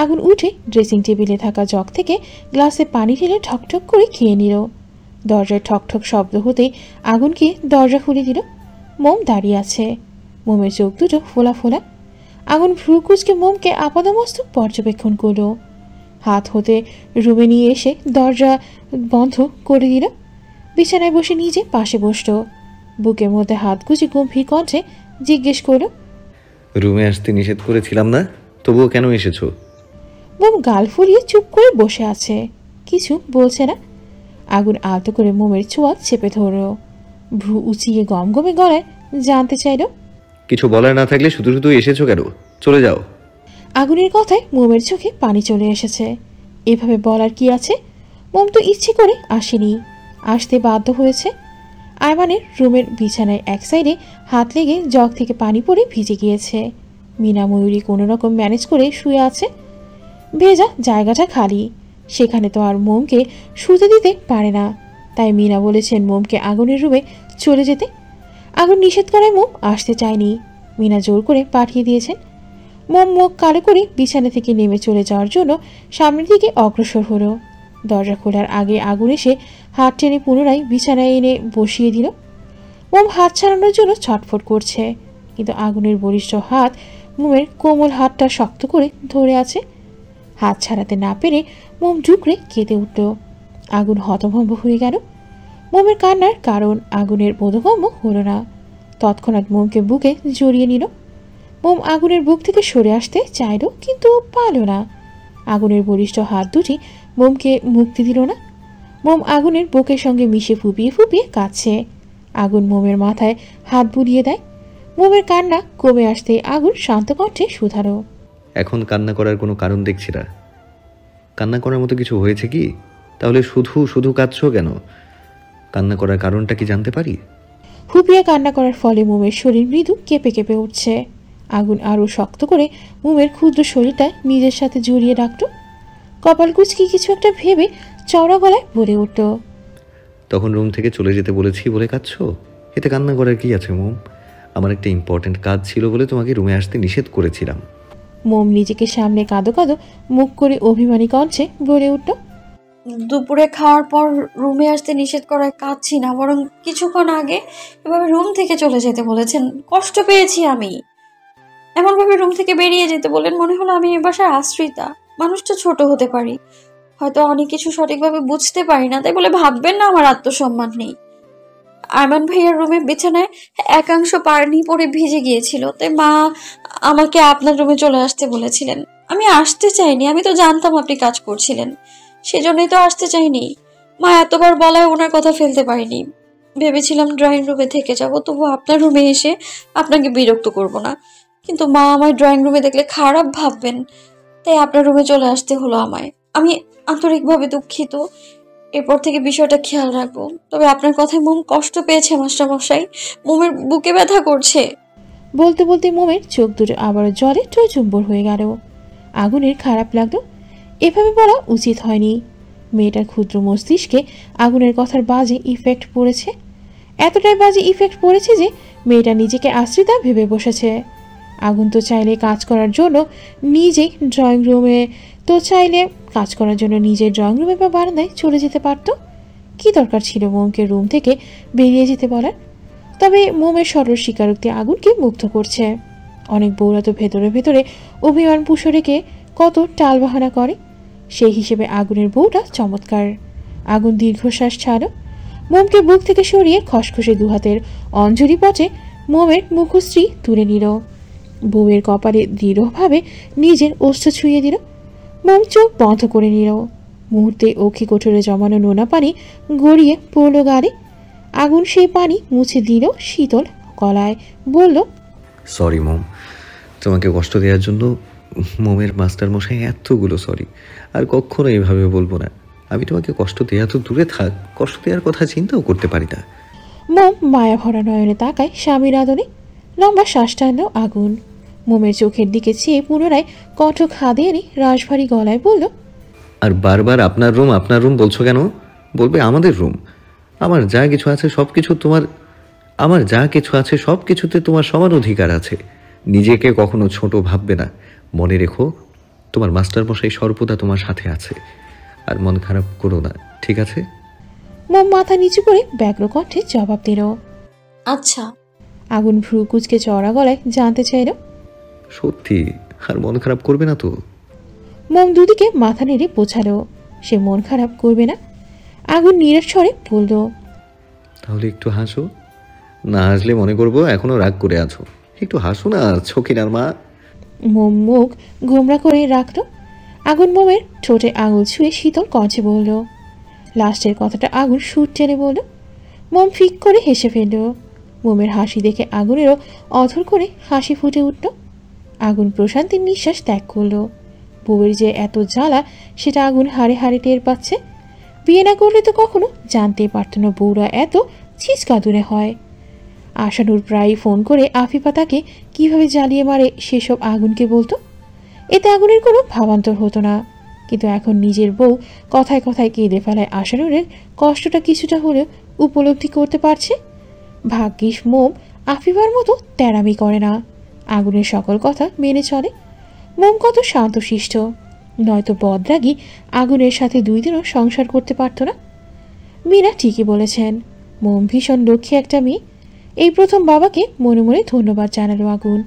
S1: আগুন উঠে ড্রেসিং টেবিলে থাকা জগ থেকে গ্লাসে পানি ঢেলে ঠকঠক করে খেয়ে নিল। দরজায় ঠকঠক শব্দ হতেই আগুনকে দরজা খুলে দিল। মোম দাঁড়িয়ে আছে, মোমের চোখ দুটো ফোলা ফোলা। আগুন ভ্রু কুচকে মোমকে আপাদমস্তক পর্যবেক্ষণ করল। হাত হতে রুমে নিয়ে এসে দরজা বন্ধ করে দিল। বিছানায় বসে নিজে পাশে বসল। বুকের মধ্যে হাত গুজে গম্ভীর কণ্ঠে জিজ্ঞেস করল,
S3: রুমে আসতে নিষেধ করেছিলাম না, তবুও কেন এসেছো?
S1: মোম গাল ফুলিয়ে চুপ করে বসে আছে, কিছু বলছে না। আগুন আলতো করে মোমের ছোঁয়া চেপে ধরল। ভ্রু উঁচিয়ে গমগমে গলায় জানতে চাইল,
S3: কিছু বলার না থাকলে শুধু শুধু এসেছো কেন? চলে যাও।
S1: আগুনের কথায় মোমের চোখে পানি চলে এসেছে। এভাবে বলার কি আছে? মোম তো ইচ্ছে করে আসেনি, আসতে বাধ্য হয়েছে। আয়মানের রুমের বিছানায় এক সাইডে হাত লেগে জগ থেকে পানি পড়ে ভিজে গিয়েছে। মিনা ময়ূরী কোনো রকম ম্যানেজ করে শুয়ে আছে। ভেজা জায়গাটা খালি, সেখানে তো আর মোমকে শুতে দিতে পারে না। তাই মিনা বলেছেন মোমকে আগুনের রুমে চলে যেতে। আগুন নিষেধ করায় মোম আসতে চায়নি, মিনা জোর করে পাঠিয়ে দিয়েছেন। মোম মুখ কালো করে বিছানা থেকে নেমে চলে যাওয়ার জন্য সামনের দিকে অগ্রসর হলো। দরজা খোলার আগে আগুন এসে হাত টেনে পুনরায় বিছানায় এনে বসিয়ে দিল। মোম হাত ছাড়ানোর জন্য ছটফট করছে, কিন্তু আগুনের বলিষ্ঠ হাত মোমের কোমল হাতটা শক্ত করে ধরে আছে। হাত ছাড়াতে না পেরে মোম ঢুকরে কেঁদে উঠল। আগুন হতভম্ব হয়ে গেল। মোমের কান্নার কারণ আগুনের বোধগম্য হলো না। তৎক্ষণাৎ মোমকে বুকে জড়িয়ে নিল। মোম আগুনের বুক থেকে সরে আসতে চাইল, কিন্তু পারল না। আগুনের বলিষ্ঠ হাত দুটি মোমকে মুক্তি দিল না। মোম আগুনের বুকের সঙ্গে মিশে ফুপিয়ে ফুপিয়ে কাঁদছে। আগুন মোমের মাথায় হাত বুলিয়ে দেয়। মোমের কান্না কমে আসতে আগুন শান্ত কণ্ঠে শুধালো,
S3: এখন কান্না করার কোনো কারণ দেখছি না। কান্না করার মতো কিছু হয়েছে কি? তাহলে শুধু শুধু কাঁদছো কেন? কান্না করার কারণটা কি জানতে পারি?
S1: ফুপিয়ে কান্না করার ফলে মোমের শরীর মৃদু কেঁপে কেঁপে উঠছে। আগুন আরও শক্ত করে মোমের ক্ষুদ্র শরীরটা নিজের সাথে জড়িয়ে রাখত। কপাল কুচকি কিছু একটা ভেবে চওড়া গলায় বলে উঠল,
S3: তখন রুম থেকে চলে যেতে বলেছি বলে কাঁদছো? এতে কান্না করার কি আছে মোম? আমার একটা ইম্পর্ট্যান্ট কাজ ছিল বলে তোমাকে রুমে আসতে নিষেধ করেছিলাম।
S1: মোম নিজেকে সামনে কাঁদো কাঁদো মুখ করে অভিমানী কণ্ঠে বলে উঠল,
S2: দুপুরে খাওয়ার পর রুমে আসতে নিষেধ করায় কাঁদছি না, বরং কিছুক্ষণ আগে এভাবে রুম থেকে চলে যেতে বলেছেন। কষ্ট পেয়েছি আমি। এমনভাবে রুম থেকে বেরিয়ে যেতে বলেন মনে হলো আমি এ বাসার আশ্রিতা। মানুষটা ছোট হতে পারি, হয়তো অনেক কিছু সঠিকভাবে বুঝতে পারি না, তাই বলে ভাববেন না আমার আত্মসম্মান নেই। আরমান ভাইয়ার রুমে বিছানায় একাংশ পানি পড়ে ভিজে গিয়েছিল, তাই মা আমাকে আপনার রুমে চলে আসতে বলেছিলেন। আমি আসতে চাইনি, আমি তো জানতাম আপনি কাজ করছিলেন, সেজন্যই তো আসতে চাইনি। মা এতবার বলায় ওনার কথা ফেলতে পারিনি। ভেবেছিলাম ড্রয়িং রুমে থেকে যাব, তবু আপনার রুমে এসে আপনাকে বিরক্ত করব না। কিন্তু মা আমায় ড্রয়িং রুমে দেখলে খারাপ ভাববেন, তাই আপনার রুমে চলে আসতে হলো আমায়। আমি আন্তরিকভাবে দুঃখিত, এরপর থেকে বিষয়টা খেয়াল রাখবো। তবে আপনার কথায় মোম কষ্ট পেয়েছে মাস্টারমশাই, মোমের বুকে ব্যথা করছে।
S1: বলতে বলতে মোমের চোখ দুটো আবারও জলে টইচুম্বর হয়ে গেল। আগুনের খারাপ লাগলো, এভাবে বলা উচিত হয়নি। মেয়েটার ক্ষুদ্র মস্তিষ্কে আগুনের কথার বাজে ইফেক্ট পড়েছে। এতটাই বাজে ইফেক্ট পড়েছে যে মেয়েটা নিজেকে আশ্রিতা ভেবে বসেছে। আগুন তো চাইলে কাজ করার জন্য নিজেই ড্রয়িং রুমে নিজের ড্রয়িং রুমে বা বারান্দায় চলে যেতে পারত। কি দরকার ছিল মোমকে রুম থেকে বেরিয়ে যেতে বলার? তবে মোমের সরল স্বীকারোক্তি আগুনকে মুগ্ধ করছে। অনেক বউরা তো ভেতরে ভেতরে অভিমান পুষো রেখে কত টালবাহানা করে, সেই হিসেবে আগুনের বউটা চমৎকার। আগুন দীর্ঘশ্বাস ছাড়ো, মোমকে বুক থেকে সরিয়ে খসখসে দুহাতের অঞ্জলি পটে মোমের মুখশ্রী তুলে নিল। বউয়ের কপালে দৃঢ়ভাবে নিজের ওষ্ঠ ছুঁয়ে দিল। মোম চোখ বন্ধ করে নিল। মুহূর্তে অক্ষি কোঠরে জমানো নোনা পানি গড়িয়ে পড়ল গালে। আগুন সেই পানি মুছে দিল শীতল গলায়, বলল,
S3: সরি মোম, তোমাকে কষ্ট দেওয়ার জন্য। মোমের মাস্টার মশাই এতগুলো সরি। আর কখনো এভাবে বলবো না। আমি তোমাকে কষ্ট দেওয়া তো দূরে থাক, কষ্ট দেওয়ার কথা চিন্তাও করতে পারি না।
S1: মোম মায়া ভরা নয়নে তাকায় স্বামীর আদরে। লম্বা শ্বাস টানল আগুন। মোমের চোখের দিকে চেয়ে পুনরায় কণ্ঠ খাদে এনে রাশভারী গলায় বলল,
S3: আর বারবার আপনার রুম বলছো কেন? বলবে আমাদের রুম। আমার যা কিছু আছে সব কিছু তোমার, আমার যা কিছু আছে সব কিছুতে তোমার সমান অধিকার আছে। নিজেকে কখনো ছোট ভাববে না। মনে রেখো, তোমার মাস্টারমশাই সর্বদা তোমার সাথে আছে। আর মন খারাপ করো না, ঠিক আছে?
S1: মম মাথা নিচু করে ব্যগ্র কণ্ঠে জবাব দিল।
S2: আচ্ছা।
S1: আগুন ভ্রু কুচকে চড়া গলায় জানতে চাইল,
S3: সত্যি? আর মন খারাপ করবে না তো?
S1: মম দুদিকে মাথা নেড়ে বোঝালো সে মন খারাপ করবে না। আগুন নিরাশ স্বরে বলল,
S3: তাহলে একটু হাসো। না হাসলে মনে করবো এখনো রাগ করে আছো। একটু হাসো না ছকিনার মা।
S1: মোম মুখ গোমরা করে রাখল। আগুন মোমের ঠোঁটে আঙুল ছুঁয়ে শীতল কঞ্চে বলল। লাস্টের কথাটা আগুন সুর টেনে বলল। মোম ফিক করে হেসে ফেলল। মোমের হাসি দেখে আগুনেরও অধর করে হাসি ফুটে উঠল। আগুন প্রশান্তির নিঃশ্বাস ত্যাগ করল। বউয়ের যে এত জ্বালা সেটা আগুন হাড়ে হাড়ে টের পাচ্ছে। বিয়ে না করলে তো কখনো জানতেই পারত না বউরা এত ছিচকাদুরে হয়। আশানুর প্রায় ফোন করে আফিফা তাকে কীভাবে জ্বালিয়ে মারে সেসব আগুনকে বলতো। এতে আগুনের কোনো ভাবান্তর হতো না, কিন্তু এখন নিজের বউ কথায় কথায় কেঁদে ফেলায় আশানুরের কষ্টটা কিছুটা হলেও উপলব্ধি করতে পারছে। ভাগ্যিস মোম আফিফার মতো তেড়ামি করে না, আগুনের সকল কথা মেনে চলে। মোম কত শান্তশিষ্ট, নয়তো বদরাগী আগুনের সাথে 2 দিনও সংসার করতে পারত না। মীরা ঠিকই বলেছেন, মোম ভীষণ লক্ষ্মী একটা মেয়ে। এই প্রথম বাবাকে মনে মনে ধন্যবাদ জানালো আগুন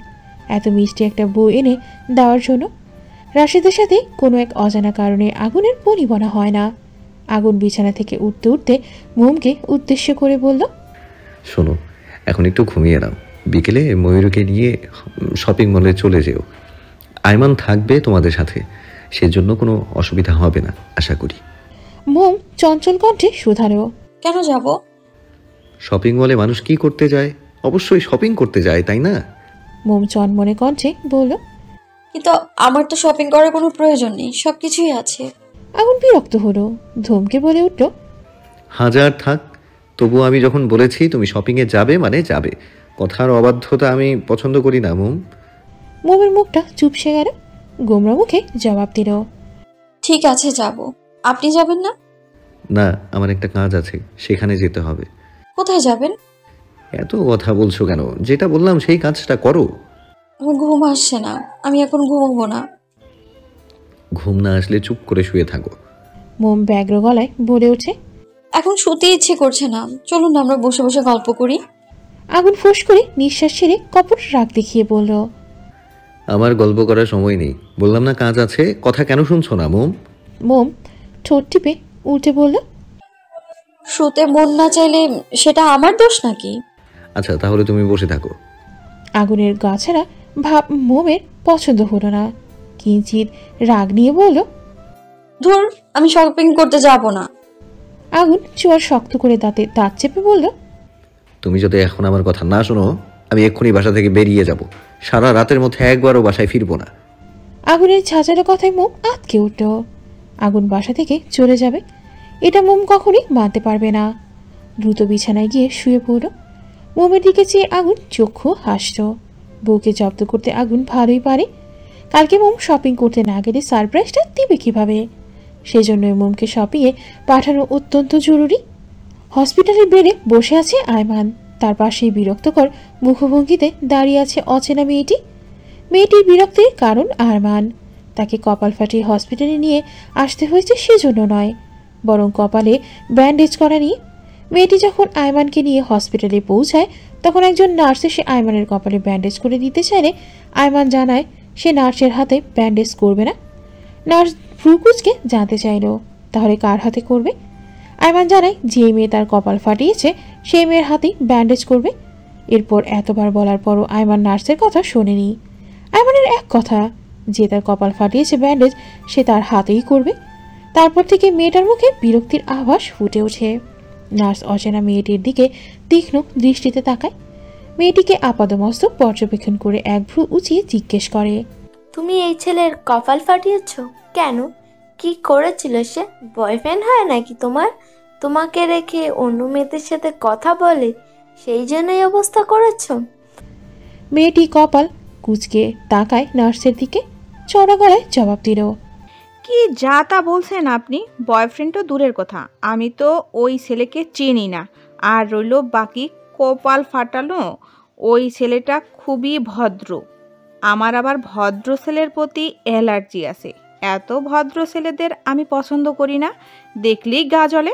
S1: এত মিষ্টি একটা বউ এনে দেওয়ার জন্য। রাশেদের সাথে কোনো এক অজানা কারণে আগুনের বনিবনা হয় না। আগুন বিছানা থেকে উঠতে উঠতে মোমকে উদ্দেশ্য করে বলল,
S3: শোনো, এখন একটু ঘুমিয়ে নাও। বিকেলে ময়ূরকে নিয়ে শপিং মলে চলে যেও। আইমান থাকবে তোমাদের সাথে, সেজন্য কোনো অসুবিধা হবে না আশা করি।
S1: মোম চঞ্চল কণ্ঠে শুধালো,
S2: কেন যাব?
S3: শপিং মলে মানুষ কি করতে যায়? অবশ্যই শপিং করতে যায়, তাই না?
S1: মোম চনমনে কণ্ঠে বলল।
S2: কিন্তু আমার তো শপিং করার কোনো প্রয়োজন নেই, সব কিছুই আছে।
S1: আগুন বিরক্ত হলো, ধমকে বলে উঠল,
S3: হাজার থাক, তবু আমি যখন বলেছি তুমি শপিংয়ে যাবে মানে যাবে। কথার অবাধ্যতা আমি পছন্দ করি না মোম।
S1: মোমের মুখটা চুপসে গেল। গোমরা মুখে জবাব দিল,
S2: ঠিক আছে যাব। আপনি যাবেন না?
S3: না, আমার একটা কাজ আছে, সেখানে যেতে হবে।
S2: কোথায় যাবেন?
S3: এত কথা বলছো কেন? যেটা বললাম সেই কাজটা করো।
S2: আমার ঘুম আসছে না, আমি এখন ঘুমাবো না।
S3: ঘুম না আসলে চুপ করে শুয়ে থাকো।
S1: মোম ব্যগ্র গলায় বলে ওঠে।
S2: এখন শুতে ইচ্ছে করছে না, চলুন না আমরা বসে বসে গল্প করি।
S1: আগুন ফোঁস করে নিঃশ্বাস ছেড়ে কপট রাগ দেখিয়ে বলল,
S3: আমার গল্প করার সময় নেই, বললাম না কাজ আছে। কথা কেন শুনছো না মোম?
S1: মোম ঠোঁট টিপে উল্টে বলল,
S2: শুতে মন না চাইলে সেটা আমার দোষ নাকি?
S3: আচ্ছা তাহলে তুমি বসে থাকো।
S1: আগুনের গা ছাড়া ভাব মোমের পছন্দ হলো না। কিঞ্চিত রাগ নিয়ে বলল,
S2: ধুর, আমি শপিং করতে যাব না।
S1: আগুন চোয়ার শক্ত করে দাঁত চেপে বলল,
S3: তুমি যদি এখন আমার কথা না শোনো, আমি এক্ষুনি বাসা থেকে বেরিয়ে যাব। সারা রাতের মধ্যে একবারও বাসায় ফিরবো না।
S1: আগুনের ঝাঁঝালো কথায় মোম আটকে উঠল। আগুন বাসা থেকে চলে যাবে এটা মোম কখনই মানতে পারবে না। দ্রুত বিছানায় গিয়ে শুয়ে পড়ল। মোমের দিকে চেয়ে আগুন চক্ষু হাসল। বউকে জব্দ করতে আগুন ভালোই পারে। কালকে মোম শপিং করতে না গেলে সারপ্রাইজটা দিবে কিভাবে? সেজন্যই মোমকে শপিংয়ে পাঠানো অত্যন্ত জরুরি। হসপিটালের বেডে বসে আছে আয়মান, তার পাশেই বিরক্তকর মুখভঙ্গিতে দাঁড়িয়ে আছে অচেনা মেয়েটি। মেয়েটির বিরক্তির কারণ আরমান। তাকে কপাল ফাটিয়ে হসপিটালে নিয়ে আসতে হয়েছে সেজন্য নয়, বরং কপালে ব্যান্ডেজ করা নিয়ে। মেয়েটি যখন আয়মানকে নিয়ে হসপিটালে পৌঁছায় তখন একজন নার্স এসে আয়মানের কপালে ব্যান্ডেজ করে দিতে চাইলে আয়মান জানায় সে নার্সের হাতে ব্যান্ডেজ করবে না। নার্স ভ্রুকুচকে জানতে চাইল তাহলে কার হাতে করবে। আয়মান জানায় যে মেয়ে তার কপাল ফাটিয়েছে সেই মেয়ের হাতেই ব্যান্ডেজ করবে। এরপর এতবার বলার পরও আয়মান নার্সের কথা শোনেনি। আয়মানের এক কথা, যে তার কপাল ফাটিয়েছে ব্যান্ডেজ সে তার হাতেই করবে। তারপর থেকে মেয়েটার মুখে বিরক্তির আভাস ফুটে ওঠে। নার্স অচেনা মেয়েটির দিকে তীক্ষ্ণ দৃষ্টিতে তাকায়। মেয়েটিকে আপাদমস্তক পর্যবেক্ষণ করে এক ভ্রু উঁচিয়ে জিজ্ঞেস করে,
S8: তুমি এই ছেলের কপাল ফাটিয়েছ কেন? কি করেছিল সে? বয়ফ্রেন্ড হয় নাকি তোমার? তোমাকে রেখে অন্য মেয়েদের সাথে কথা বলে সেই জন্যই অবস্থা করেছ?
S1: মেয়েটি কপাল কুচকে তাকায় নার্সের দিকে, চড়া গলায় জবাব দিল,
S9: কি যা তা বলছেন আপনি? বয়ফ্রেন্ড তো দূরের কথা, আমি তো ওই ছেলেকে চিনি না। আর রইল বাকি কপাল ফাটানো, ওই ছেলেটা খুবই ভদ্র। আমার আবার ভদ্র ছেলের প্রতি অ্যালার্জি আছে। এত ভদ্র ছেলেদের আমি পছন্দ করি না, দেখলেই গা জ্বলে।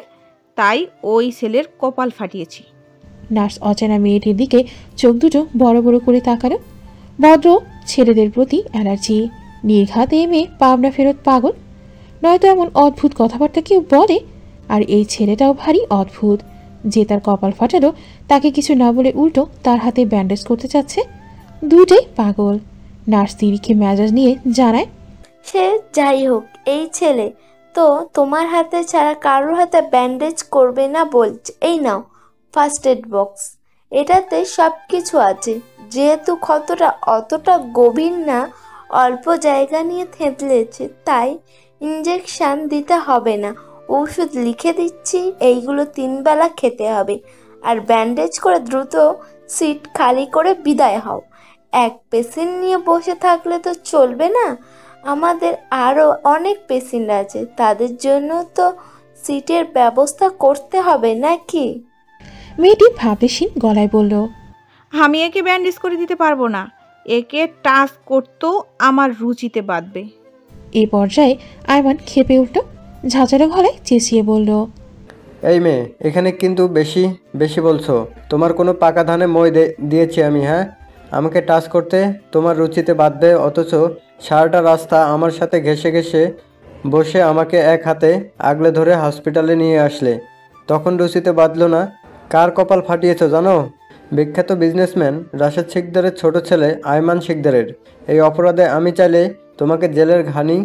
S9: তাই ওই ছেলের কপাল ফাটিয়েছি।
S1: নার্স অচেনা মেয়েটির দিকে চোখ দুটো বড় বড় করে তাকালো। ভদ্র ছেলেদের প্রতি অ্যালার্জি, নির্ঘাত এই মেয়ে পাবনা ফেরত পাগল। নয়তো এমন অদ্ভুত কথাবার্তা কেউ বলে। আর এই ছেলেটাও ভারী অদ্ভুত, যে তার কপাল ফাটালো তাকে কিছু না বলে উল্টো তার হাতে ব্যান্ডেজ করতে চাচ্ছে। দুইটাই পাগল। নার্স তিরিখে মেজাজ নিয়ে জানায়,
S8: সে যাই হোক, এই ছেলে তো তোমার হাতে ছাড়া কারোর হাতে ব্যান্ডেজ করবে না বলছে। এই নাও ফার্স্ট এড বক্স, এটাতে সব কিছু আছে। যেহেতু ক্ষতটা অতটা গভীর না, অল্প জায়গা নিয়ে থেঁতলেছে, তাই ইঞ্জেকশন দিতে হবে না। ওষুধ লিখে দিচ্ছি, এইগুলো 3 বেলা খেতে হবে। আর ব্যান্ডেজ করে দ্রুত সিট খালি করে বিদায় হও। এক পেশেন্ট নিয়ে বসে থাকলে তো চলবে না, আমাদের আরও অনেক পেশেন্ট আছে, তাদের জন্য তো সিটের ব্যবস্থা করতে হবে নাকি?
S1: মেয়েটি ভাবলেশীন গলায় বলল,
S9: আমি একে ব্যান্ডেজ করে দিতে পারবো না। একে টাচ করতেও আমার রুচিতে বাঁধবে।
S1: এই পর্যায়ে আয়মান খেপে উঠল, ঝাঁঝালো গলায় চেঁচিয়ে বলল,
S6: এই মেয়ে, এখানে কিন্তু বেশি বেশি বলছো। তোমার কোনো পাকা ধানে মই দিয়েছি আমি? হ্যাঁ, আমাকে টাচ করতে তোমার রুচিতে বাঁধবে, অথচ সারাটা রাস্তা আমার সাথে ঘেঁষে ঘেঁষে বসে আমাকে এক হাতে আগলে ধরে হসপিটালে নিয়ে আসলে, তখন রুচিতে বাঁধলো না? কার কপাল ফাটিয়েছো জানো? বিখ্যাত বিজনেসম্যান রাশেদ শিকদারের ছোট ছেলে আয়মান শিকদারের। এই অপরাধে আমি চাইলে তোমাকে জেলের ঘানি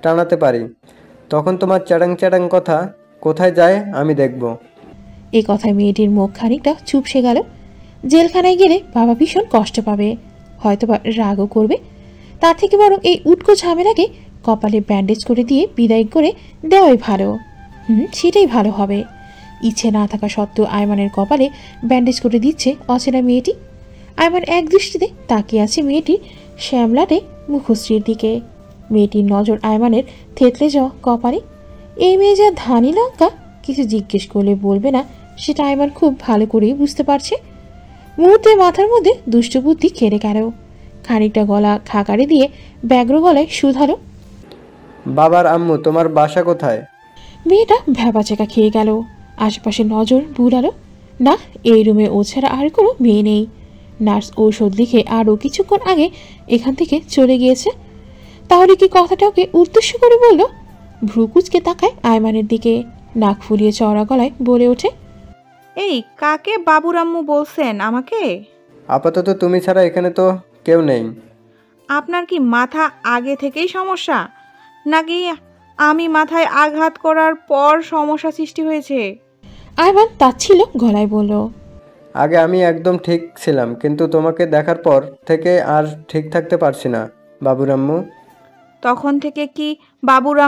S6: টানাতে পারি। তখন তোমার চ্যাটাং চ্যাটাং কথা কোথায় যায় আমি দেখব।
S1: এই কথায় মেয়েটির মুখ খানিকটা চুপসে গেল। জেলখানায় গেলে বাবা ভীষণ কষ্ট পাবে, হয়তোবা রাগও করবে। তার থেকে বরং এই উটকো ঝামেলাকে কপালে ব্যান্ডেজ করে দিয়ে বিদায় করে দেওয়াই ভালো। সেটাই ভালো হবে। ইচ্ছে না থাকা সত্ত্বেও আয়মানের কপালে ব্যান্ডেজ করে দিচ্ছে অচেনা মেয়েটি। আয়মান এক দৃষ্টিতে তাকিয়ে আছে মেয়েটির শ্যামলাটে মুখশ্রীর দিকে। মেয়েটির নজর আয়মানের থেতলে যাওয়া কপালে। এই মেয়ে যা ধানি লঙ্কা, কিছু জিজ্ঞেস করলে বলবে না, সেটা আয়মান খুব ভালো করেই বুঝতে পারছে। মুহূর্তে মাথার মধ্যে দুষ্ট বুদ্ধি খেলে গেল। খানিকটা গলা খাকারে দিয়ে ব্যগ্র গলায় শুধালো,
S6: বাবার আম্মু, তোমার বাসা কোথায়?
S1: মেয়েটা ভ্যাবাচেকা খেয়ে গেল। আশেপাশে নজর বুলালো। না, এই রুমে ও ছাড়া আর কোনো মেয়ে নেই। নার্স ঔষধ লিখে আরও কিছুক্ষণ আগে এখান থেকে চলে গিয়েছে। তাহলে কি কথাটাকে উদ্দেশ্য করে বলল? ভ্রুকুচকে তাকায় আয়মানের দিকে, নাক ফুলিয়ে চওড়া গলায় বলে ওঠে,
S9: এই কাকে বাবুর আম্মু বলছেন আমাকে?
S6: আপাতত তুমি ছাড়া এখানে তো কেউ নেই।
S9: আপনার কি মাথা আগে থেকেই সমস্যা, নাকি আমি মাথায় আঘাত করার পর সমস্যা সৃষ্টি হয়েছে?
S1: আয়মান তাচ্ছিল গলায় বলল,
S6: আগে আমি একদম ঠিক ছিলাম, কিন্তু তোমাকে দেখার পর থেকে আর ঠিক থাকতে পারছি না বাবুর আম্মু।
S9: তখন থেকে কি বাবুর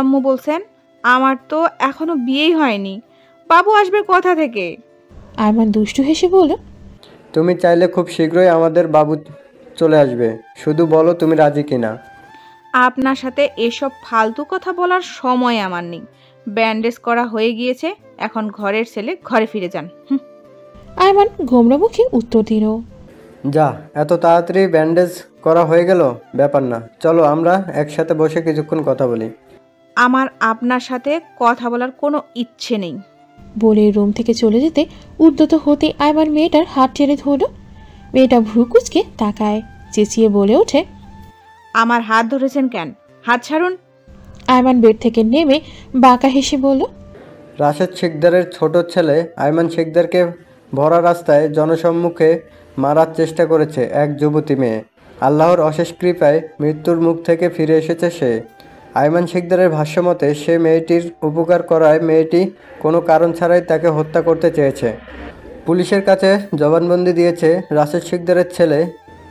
S9: আম্মু বলছেন? আমার তো এখনো বিয়েই হয়নি, বাবু আসবে কোথা থেকে?
S1: আয়মান দুষ্টু হেসে বলল,
S6: তুমি চাইলে খুব শীঘ্রই আমাদের বাবু চলে আসবে, শুধু বলো তুমি রাজি কিনা।
S9: আপনার সাথে এসব ফালতু কথা বলার সময় আমার নেই। ব্যান্ডেজ করা হয়ে গিয়েছে, এখন ঘরের ছেলে ঘরে ফিরে যান।
S1: আয়মান গোমরা মুখে উত্তর দিল,
S6: যা, এত তাড়াতাড়ি ব্যান্ডেজ করা হয়ে গেল? ব্যাপার না, চলো আমরা একসাথে বসে কিছুক্ষণ কথা বলি।
S9: আমার আপনার সাথে কথা বলার কোনো ইচ্ছে নেই।
S1: বলে রুম থেকে চলে যেতে উদ্যত হতে আয়মান মেয়েটার হাত টেনে ধরল। মেয়েটা ভ্রুকুচকে তাকায়, চেঁচিয়ে বলে ওঠে,
S9: আমার হাত ধরেছেন কেন? হাত ছাড়ুন।
S1: আয়মান বেড থেকে নেমে বাঁকা হেসে বলল,
S6: রাশেদ শিকদারের ছোট ছেলে আয়মান শিকদারকে ভরা রাস্তায় জনসম্মুখে মারার চেষ্টা করেছে এক যুবতী মেয়ে। আল্লাহর অশেষ কৃপায় মৃত্যুর মুখ থেকে ফিরে এসেছে সে। আয়মান শিকদারের ভাষ্যমতে সে মেয়েটির উপকার করায় মেয়েটি কোনো কারণ ছাড়াই তাকে হত্যা করতে চেয়েছে। পুলিশের কাছে জবানবন্দি দিয়েছে রাশেদ শিকদারের ছেলে।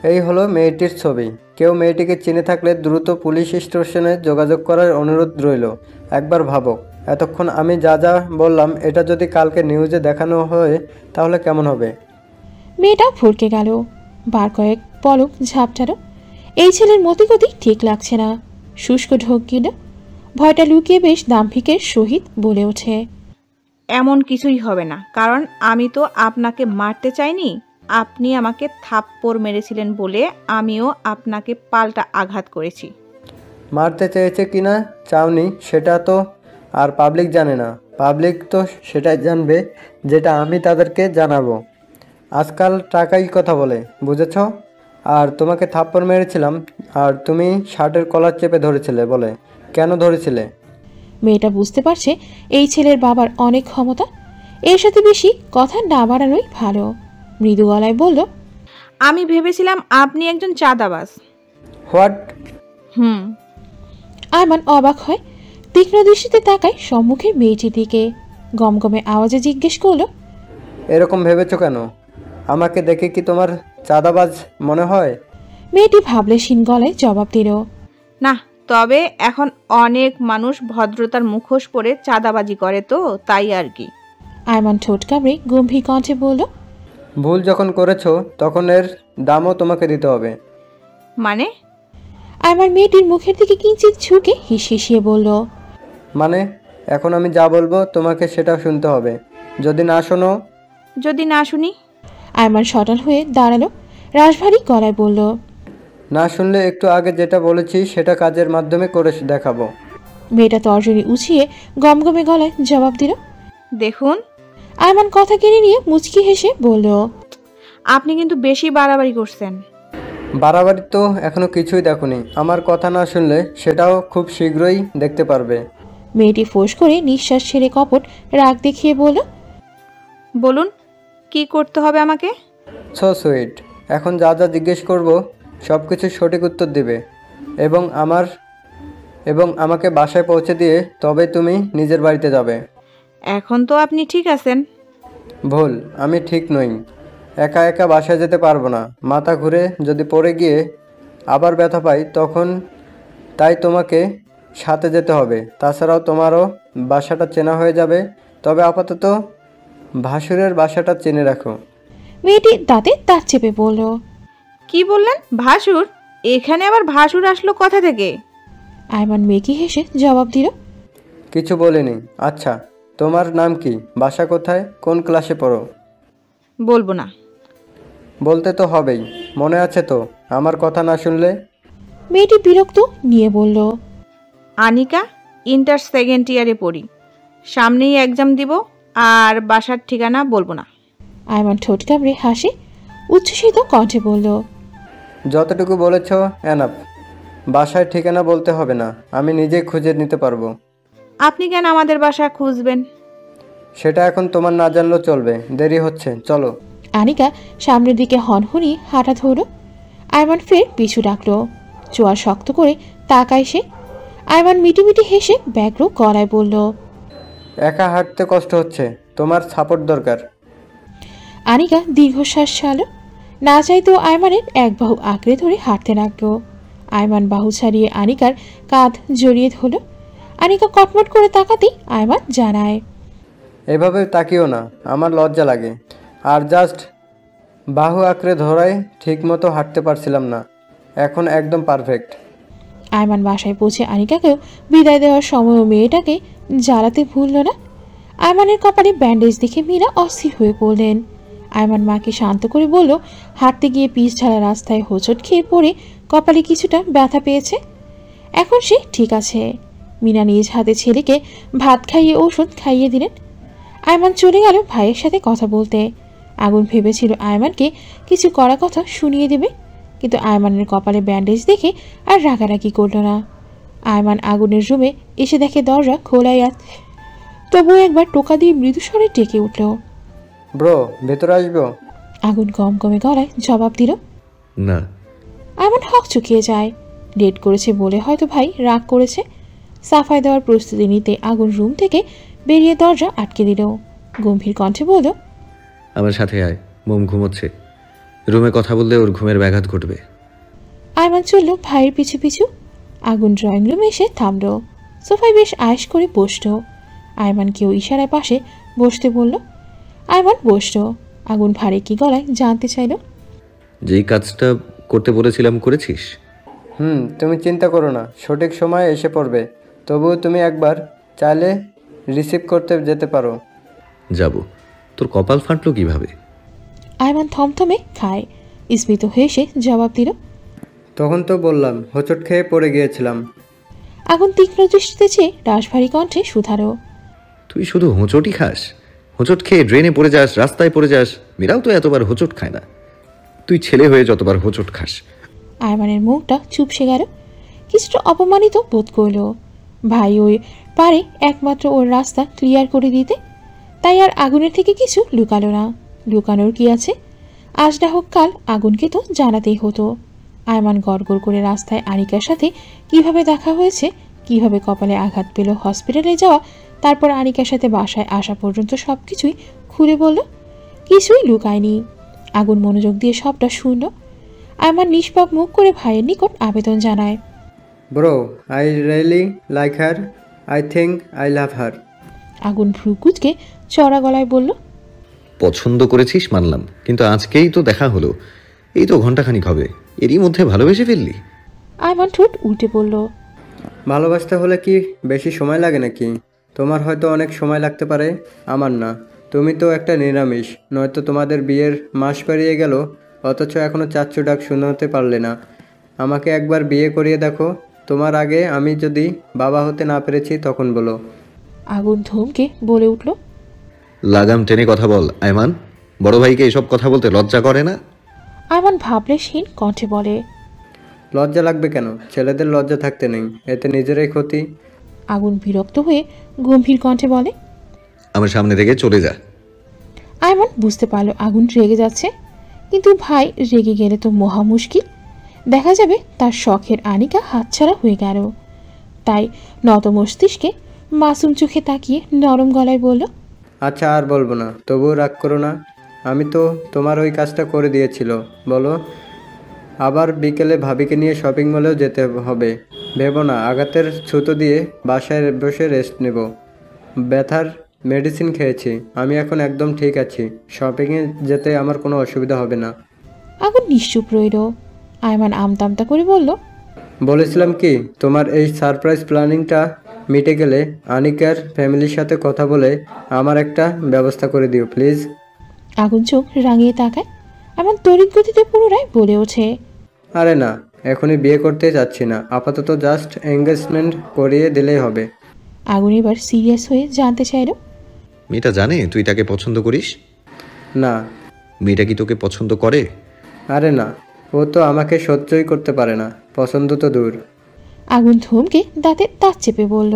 S6: এই হলো মেয়েটির ছবি। কেউ মেয়েটিকে চিনে থাকলে দ্রুত পুলিশ স্টেশনে যোগাযোগ করার অনুরোধ রইল। একবার ভাবো, এতক্ষণ আমি যা যা বললাম এটা যদি কালকে নিউজে দেখানো হয় তাহলে কেমন হবে?
S1: মেয়েটা ভরকে গেল। বার কয়েক পলক ঝাপটালো। এই ছেলের মতিগতি ঠিক লাগছে না। শুষ্ক ঢোক গেল। ভয়টা লুকিয়ে বেশ দাম্ভিকের সহিত বলে ওঠে,
S9: এমন কিছুই হবে না, কারণ আমি তো আপনাকে মারতে চাইনি। আপনি আমাকে থাপ্পড় মেরেছিলেন বলে আমিও আপনাকে পাল্টা আঘাত করেছি।
S6: মারতে চেয়েছে কিনা চাওনি সেটা তো আর পাবলিক জানে না। পাবলিক তো সেটাই জানবে যেটা আমি তাদেরকে জানাবো। আজকাল টাকাই কথা বলে, বুঝেছ? আর তোমাকে থাপ্পড় মেরেছিলাম আর তুমি শার্টের কলার চেপে ধরেছিলে বলে। কেন ধরেছিলে?
S1: মেয়েটা বুঝতে পারছে এই ছেলের বাবার অনেক ক্ষমতা। এর সাথে বেশি কথা না বাড়ানোই ভালো। মৃদু গলায় বলল,
S9: আমি ভেবেছিলাম আপনি একজন চাঁদাবাজ।
S6: হোয়াট?
S9: হুম।
S1: আয়মান অবাক হয়, তীক্ষ্ণ দৃষ্টিতে তাকায় সম্মুখের মেয়েটির দিকে। গমগমে আওয়াজে জিজ্ঞেস করল,
S6: এরকম ভেবেছো কেন? আমাকে দেখে কি তোমার চাঁদাবাজ মনে হয়?
S1: মেয়েটি ভাবলেশীন গলায় জবাব দিল,
S9: না, তবে এখন অনেক মানুষ ভদ্রতার মুখোশ পরে চাঁদাবাজি করে, তো তাই আর কি।
S1: আয়মান ঠোঁট কামড়ে গম্ভীর কণ্ঠে বলল,
S6: ভুল যখন করেছো তখন এর দামও তোমাকে দিতে হবে।
S9: মানে?
S1: আয়মান মেয়েটির মুখের দিকে কিঞ্চিত ঝুঁকে হিসিয়ে বলল,
S6: মানে এখন আমি যা বলবো তোমাকে সেটা শুনতে হবে। যদি না শোনো?
S9: যদি না শুনি?
S1: আয়মান সটল হয়ে দাঁড়ালো, রাশভারী গলায় বলল,
S6: না শুনলে একটু আগে যেটা বলেছি সেটা কাজের মাধ্যমে করে দেখাবো।
S1: মেয়েটা তর্জনী উছিয়ে গমগমে গলায় জবাব দিল,
S9: দেখুন।
S1: আয়মান কথা কেড়ে নিয়ে মুচকি হেসে বলল,
S9: আপনি কিন্তু বেশি বাড়াবাড়ি করছেন।
S6: বাড়াবাড়ি তো এখনো কিছুই দেখোনি। আমার কথা না শুনলে সেটাও খুব শীঘ্রই দেখতে পারবে।
S1: মেয়েটি ফোঁস করে নিঃশ্বাস ছেড়ে কপট রাগ দেখিয়ে বলল,
S9: বলুন, কি করতে হবে আমাকে?
S6: So sweet. এখন যা যা জিজ্ঞেস করব সব কিছু সঠিক উত্তর দেবে এবং আমাকে বাসায় পৌঁছে দিয়ে তবে তুমি নিজের বাড়িতে যাবে।
S9: এখন তো আপনি ঠিক আছেন।
S6: ভুল, আমি ঠিক নই। একা একা বাসায় যেতে পারবো না। মাথা ঘুরে যদি পড়ে গিয়ে আবার ব্যথা পাই তখন, তাই তোমাকে সাথে যেতে হবে। তাছাড়াও তোমারও বাসাটা চেনা হয়ে যাবে। তবে আপাতত ভাসুরের বাসাটা চেনে রাখো।
S1: মেয়েটি দাঁতে দাঁত চেপে বলল,
S9: কি বললেন? ভাসুর? এখানে আবার ভাসুর আসলো কথা থেকে?
S1: আয়মান মেকি হেসে জবাব দিল,
S6: কিছু বলিনি। আচ্ছা, তোমার নাম কি? বাসা কোথায়? কোন ক্লাসে পড়ো?
S9: বলবো না।
S6: বলতে তো হবেই। মনে আছে তো আমার কথা না শুনলে?
S1: মেয়েটি বিরক্ত নিয়ে বলল,
S9: আনিকা, ইন্টার সেকেন্ড ইয়ারে পড়ি। সামনেই এক্সাম দিব, আর বাসার ঠিকানা বলবো না।
S1: আয়মান ঠোঁট কামড়ে হাসে উচ্ছ্বসিত কণ্ঠে বলল,
S6: যতটুকু বলেছ এনাফ। বাসায় ঠিকানা বলতে হবে না, আমি নিজেই খুঁজে নিতে পারবো।
S9: আপনি কেন আমাদের বাসা খুঁজবেন?
S6: সেটা এখন তোমার না জানলেও চলবে। দেরি হচ্ছে, চলো।
S1: আনিকা সামনের দিকে হনহনি হাঁটা ধরল। আয়মান ফের পিছু ডাকলো। চোয়ার শক্ত করে তাকায় সে। আয়মান মিটিমিটি হেসে ব্যগ্র গলায় বলল,
S6: একা হাঁটতে কষ্ট হচ্ছে, তোমার সাপোর্ট দরকার।
S1: আনিকা দীর্ঘশ্বাস ছাড়ল। না চাইতেও আয়মানের এক বাহু আঁকড়ে ধরে হাঁটতে লাগলো। আয়মান বাহু ছাড়িয়ে আনিকার কাঁধ জড়িয়ে ধরল। আনিকা কটমট করে তাকাতেই আয়মান জানায়,
S6: এভাবে তাকিও না, আমার লজ্জা লাগে। আর জাস্ট বাহু আঁকড়ে ধরায় ঠিক মতো হাঁটতে পারছিলাম না, এখন একদম পারফেক্ট।
S1: আয়মান বাসায় পৌঁছে আনিকাকেও বিদায় দেওয়ার সময়ও মেয়েটাকে জ্বালাতে ভুলল না। আয়মানের কপালে ব্যান্ডেজ দেখে মীরা অস্থির হয়ে পড়লেন। আয়মান মাকে শান্ত করে বলল, হাঁটতে গিয়ে পিচ ঢালা রাস্তায় হোঁচট খেয়ে পড়ে কপালে কিছুটা ব্যথা পেয়েছে। এখন সে ঠিক আছে। মীরা নিজ হাতে ছেলেকে ভাত খাইয়ে ওষুধ খাইয়ে দিলেন। আয়মান চলে গেল ভাইয়ের সাথে কথা বলতে। আগুন ভেবেছিল আয়মানকে কিছু করা কথা শুনিয়ে দেবে, কিন্তু আয়মানের কপালে ব্যান্ডেজ দেখে আর রাগারাগি করল না। আয়মান আগুনের রুমে এসে দেখে দরজা খোলাই আছে। তবুও একবার টোকা দিয়ে মৃদু স্বরে ডেকে উঠল,
S6: ব্রো, ভেতরে আসবো?
S1: আগুন কমকমে গলায় জবাব দিল,
S3: না।
S1: আয়মান হক চুকিয়ে যায়। ডেট করেছে বলে হয়তো ভাই রাগ করেছে। সাফাই দেওয়ার প্রস্তুতি নিতে আগুন রুম থেকে বেরিয়ে দরজা আটকে দিল। গম্ভীর কণ্ঠে বলল,
S3: আমার সাথে আয়, মোম ঘুমোচ্ছে। রুমে কথা বললে ওর ঘুমের ব্যাঘাত ঘটবে।
S1: আয়মান চলল ভাইয়ের পিছু পিছু। আগুন ড্রয়িং রুমে এসে থামল। সোফায় বেশ আয়েশ করে বসল। আয়মানকেও ইশারায় পাশে বসতে বলল। আয়মান বসল। আগুন ভারে কি গলায় জানতে চাইল,
S3: যেই কাজটা করতে বলেছিলাম করেছিস?
S6: তুমি চিন্তা করো না, সঠিক সময়ে এসে পড়বে। তবুও তুমি একবার চাইলে রিসিভ করতে যেতে পারো।
S3: যাব। তোর কপাল ফাটলো কিভাবে?
S1: আয়মান থমথমে খায়। স্মিত হয়ে সে জবাব দিল,
S6: তখন তো বললাম হোঁচট খেয়ে পড়ে গিয়েছিলাম।
S1: আগুন তীক্ষ্ণ দৃষ্টিতে চেয়ে রাশভারী কণ্ঠে শুধারো,
S3: তুই শুধু হোঁচটই খাস? হোঁচট খেয়ে ড্রেনে পড়ে যাস, রাস্তায় পড়ে যাস। মীরাও তো এতবার হোঁচট খায় না। তুই ছেলে হয়ে যতবার হোঁচট খাস।
S1: আয়মানের মুখটা চুপসে গেল। কিছুটা অপমানিত বোধ করল। ভাই ওই পারে একমাত্র ওর রাস্তা ক্লিয়ার করে দিতে, তাই আর আগুনের থেকে কিছু লুকালো না। লুকানোর কি আছে? আজ না হোক কাল আগুনকে তো জানাতেই হতো। আয়মান গড়গড় করে রাস্তায় আনিকার সাথে কিভাবে দেখা হয়েছে, কিভাবে কপালে আঘাত পেল, হসপিটালে যাওয়া, তারপর আনিকার সাথে বাসায় আসা পর্যন্ত সব কিছুই খুলে বলল। কিছুই লুকায়নি। আগুন মনোযোগ দিয়ে সবটা শুনল। আয়মান নিষ্পাপ মুখ করে ভাইয়ের নিকট আবেদন জানায়,
S6: bro, I really like her. I think I love her.
S1: আগুন ভ্রুকুচকে চড়া গলায় বলল,
S3: পছন্দ করেছিস মানলাম, কিন্তু আজকেই তো দেখা হলো, এই তো ঘন্টাখানিক হবে, এরই মধ্যে ভালোবেসে ফেললি?
S1: আয়মান ঠোঁট উল্টে বলল,
S6: ভালোবাসতে হলে কি বেশি সময় লাগে নাকি? তোমার হয়তো অনেক সময় লাগতে পারে, আমার না। তুমি তো একটা নিরামিষ, নয়তো তোমাদের বিয়ের মাস পেরিয়ে গেল, অথচ এখনও চাচ্চু ডাক শোনাতে পারলে না। আমাকে একবার বিয়ে করিয়ে দেখো, তোমার আগে আমি যদি বাবা হতে না পেরেছি তখন বলো।
S1: আগুন ধমকে বলে উঠল,
S3: লাগাম টেনে কথা বল আয়মান। বড় ভাইকে এসব কথা বলতে লজ্জা করে না?
S1: আয়মান ভাবলেশহীন কণ্ঠে বলে,
S6: লজ্জা লাগবে কেন? ছেলেদের লজ্জা থাকতে নেই, এতে নিজেরাই ক্ষতি।
S1: আগুন বিরক্ত হয়ে গম্ভীর কণ্ঠে বলে,
S3: আমার সামনে থেকে চলে যা।
S1: আয়মান বুঝতে পারল আগুন রেগে যাচ্ছে, কিন্তু ভাই রেগে গেলে তো মহা মুশকিল। দেখা যাবে তার শখের আনিকা হাতছাড়া হয়ে গেল। তাই নত মস্তিষ্কে মাসুম চোখে তাকিয়ে নরম গলায় বলল,
S6: আচ্ছা আর বলবো না, তবুও রাগ করো না। আমি তো তোমার ওই কাজটা করে দিয়েছিল বলো। আবার বিকেলে ভাবিকে নিয়ে শপিং মলেও যেতে হবে। ভেবো না আঘাতের ছুতো দিয়ে বাসায় বসে রেস্ট নেব। ব্যথার মেডিসিন খেয়েছি, আমি এখন একদম ঠিক আছি। শপিংয়ে যেতে আমার কোনো অসুবিধা হবে না।
S1: আগুন নিশ্চুপ রইল। আয়মান আমতামতা করে বলল,
S6: বলেছিলাম কি, তোমার এই সারপ্রাইজ প্ল্যানিংটা মিটে গেলে আনিকার ফ্যামিলির সাথে কথা বলে আমার একটা ব্যবস্থা করে দিও প্লিজ।
S1: আগুন চোখ রাঙিয়ে তাকায়। এমন তড়িৎ গতিতে পুনরায় বলে ওঠে,
S6: আরে না, এখনই বিয়ে করতে চাচ্ছি না, আপাতত জাস্ট এঙ্গেজমেন্ট করিয়ে দিলেই হবে।
S1: আগুন এবার সিরিয়াস হয়ে জানতে চাইল,
S3: মেয়েটা জানে তুই তাকে পছন্দ করিস?
S6: না।
S3: মেয়েটা কি তোকে পছন্দ করে?
S6: আরে না, ও তো আমাকে সহ্যই করতে পারে না, পছন্দ তো দূর।
S1: আগুন থমকে দাঁতে দাঁত চেপে বলল,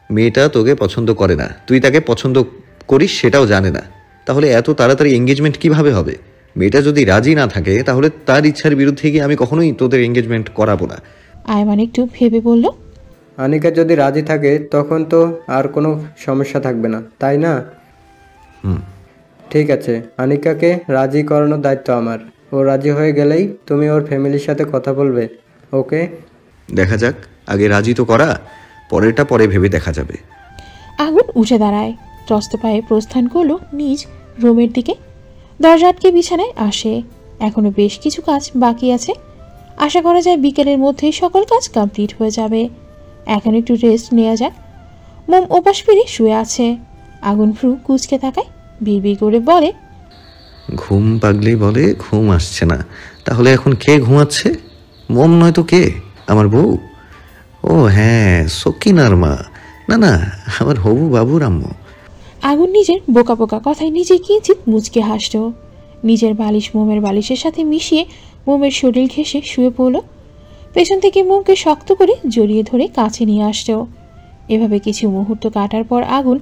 S3: মেয়েটা তোকে পছন্দ করে না, তুই তাকে পছন্দ করিস সেটাও জানে না, তাহলে এত তাড়াতাড়ি এঙ্গেজমেন্ট কিভাবে হবে? মেয়েটা যদি রাজি না থাকে তাহলে তার ইচ্ছার বিরুদ্ধে গিয়ে আমি কখনোই তোদের এঙ্গেজমেন্ট করাবো না।
S1: আয়মান একটু ভেবে বলল,
S6: আনিকা যদি রাজি থাকে তখন তো আর কোনো সমস্যা থাকবে না, তাই না? ঠিক আছে, আনিকাকে রাজি করানোর দায়িত্ব আমার। ও রাজি হয়ে গেলেই তুমি ওর ফ্যামিলির সাথে কথা বলবে, ওকে?
S3: দেখা যাক, আগে রাজি তো করা, পরেরটা পরে ভেবে দেখা যাবে।
S1: আগুন উঠে দাঁড়ায়। ত্রস্ত পায়ে প্রস্থান করলো নিজ রুমের দিকে। দরজা আটকে বিছানায় আসে। এখনো বেশ কিছু কাজ বাকি আছে। আশা করা যায় বিকেলের মধ্যেই সকল কাজ কমপ্লিট হয়ে যাবে। এখন একটু রেস্ট নেওয়া যাক। মোম ওপাশ ফিরে শুয়ে আছে। আগুন ভ্রু কুঁচকে তাকায়, বিড়বিড় করে বলে,
S3: ঘুম পাগলি বলে ঘুম আসছে না, তাহলে এখন কে ঘুমাচ্ছে? মোম নয় তো কে? আমার বউ? ও হ্যাঁ, সকিনার মা। না না, আমার হবু বাবুর আম্মু।
S1: আগুন নিজের বোকা বোকা কথায় নিজে কিঞ্চিত মুচকে হাসল। নিজের বালিশ মোমের বালিশের সাথে মিশিয়ে মোমের শরীর ঘেঁষে শুয়ে পড়ল। পেছন থেকে মোমকে শক্ত করে জড়িয়ে ধরে কাছে নিয়ে আসলো। এভাবে কিছু মুহূর্ত কাটার পর আগুন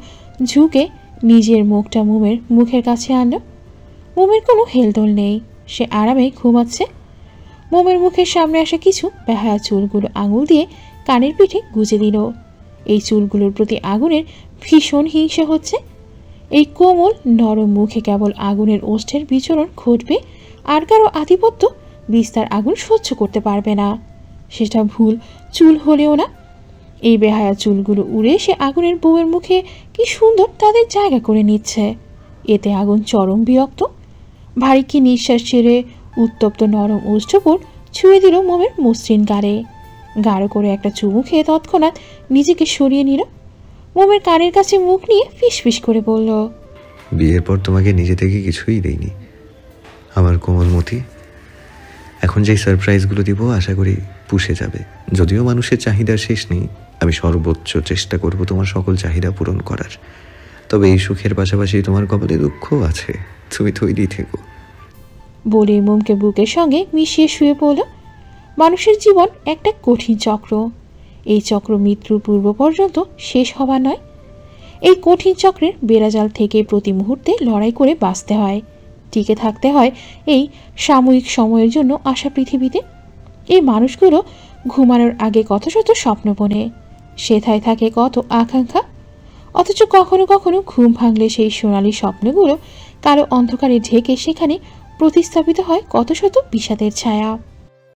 S1: ঝুঁকে নিজের মুখটা মোমের মুখের কাছে আনল। মোমের কোনো হেলদোল নেই, সে আরামে ঘুমাচ্ছে। মোমের মুখের সামনে আসা কিছু বেহায়া চুলগুলো আঙুল দিয়ে কানের পিঠে গুজে দিল। এই চুলগুলোর প্রতি আগুনের ভীষণ হিংসা হচ্ছে। এই কোমল নরম মুখে কেবল আগুনের ওষ্ঠের বিচরণ ঘটবে, আর কারো আধিপত্য বিস্তার আগুন সহ্য করতে পারবে না। সেটা ভুল চুল হলেও না। এই বেহায়া চুলগুলো উড়ে সে আগুনের বউয়ের মুখে কি সুন্দর তাদের জায়গা করে নিচ্ছে। এতে আগুন চরম বিরক্ত। ভারী কি নিঃশ্বাস ছেড়ে উত্তপ্ত নরম ওষ্ঠপুর ছুঁয়ে দিল মোমের মসৃণ গালে। গাঢ় করে একটা চুমু খেয়ে তৎক্ষণাৎ নিজেকে সরিয়ে নিল। মোমের কানের কাছে মুখ নিয়ে ফিসফিস করে বলল,
S3: বিয়ের পর তোমাকে নিজে থেকে কিছুই দেইনি আমার কোমলমতি। এখন যেই সারপ্রাইজগুলো দিব আশা করি পুষে যাবে। যদিও মানুষের চাহিদার শেষ নেই, আমি সর্বোচ্চ চেষ্টা করব তোমার সকল চাহিদা পূরণ করার। তবে এই সুখের পাশাপাশি তোমার কপালে দুঃখও আছে, তুমি তৈরি থেকো।
S1: বলে মোমকে বুকের সঙ্গে মিশিয়ে শুয়ে পড়ল। মানুষের জীবন একটা কঠিন চক্র। এই চক্র মৃত্যুর পূর্ব পর্যন্ত শেষ হবার নয়। এই কঠিন চক্রের বেড়াজাল থেকে প্রতি মুহূর্তে লড়াই করে বাঁচতে হয়, টিকে থাকতে হয় এই সাময়িক সময়ের জন্য আসা পৃথিবীতে। এই মানুষগুলো ঘুমানোর আগে কত শত স্বপ্ন বোনে, সেথায় থাকে কত আকাঙ্ক্ষা, অথচ কখনো কখনো ঘুম ভাঙলে সেই সোনালী স্বপ্নগুলো কারো অন্ধকারে ঢেকে সেখানে প্রতিস্থাপিত হয় কত শত বিষাদের ছায়া।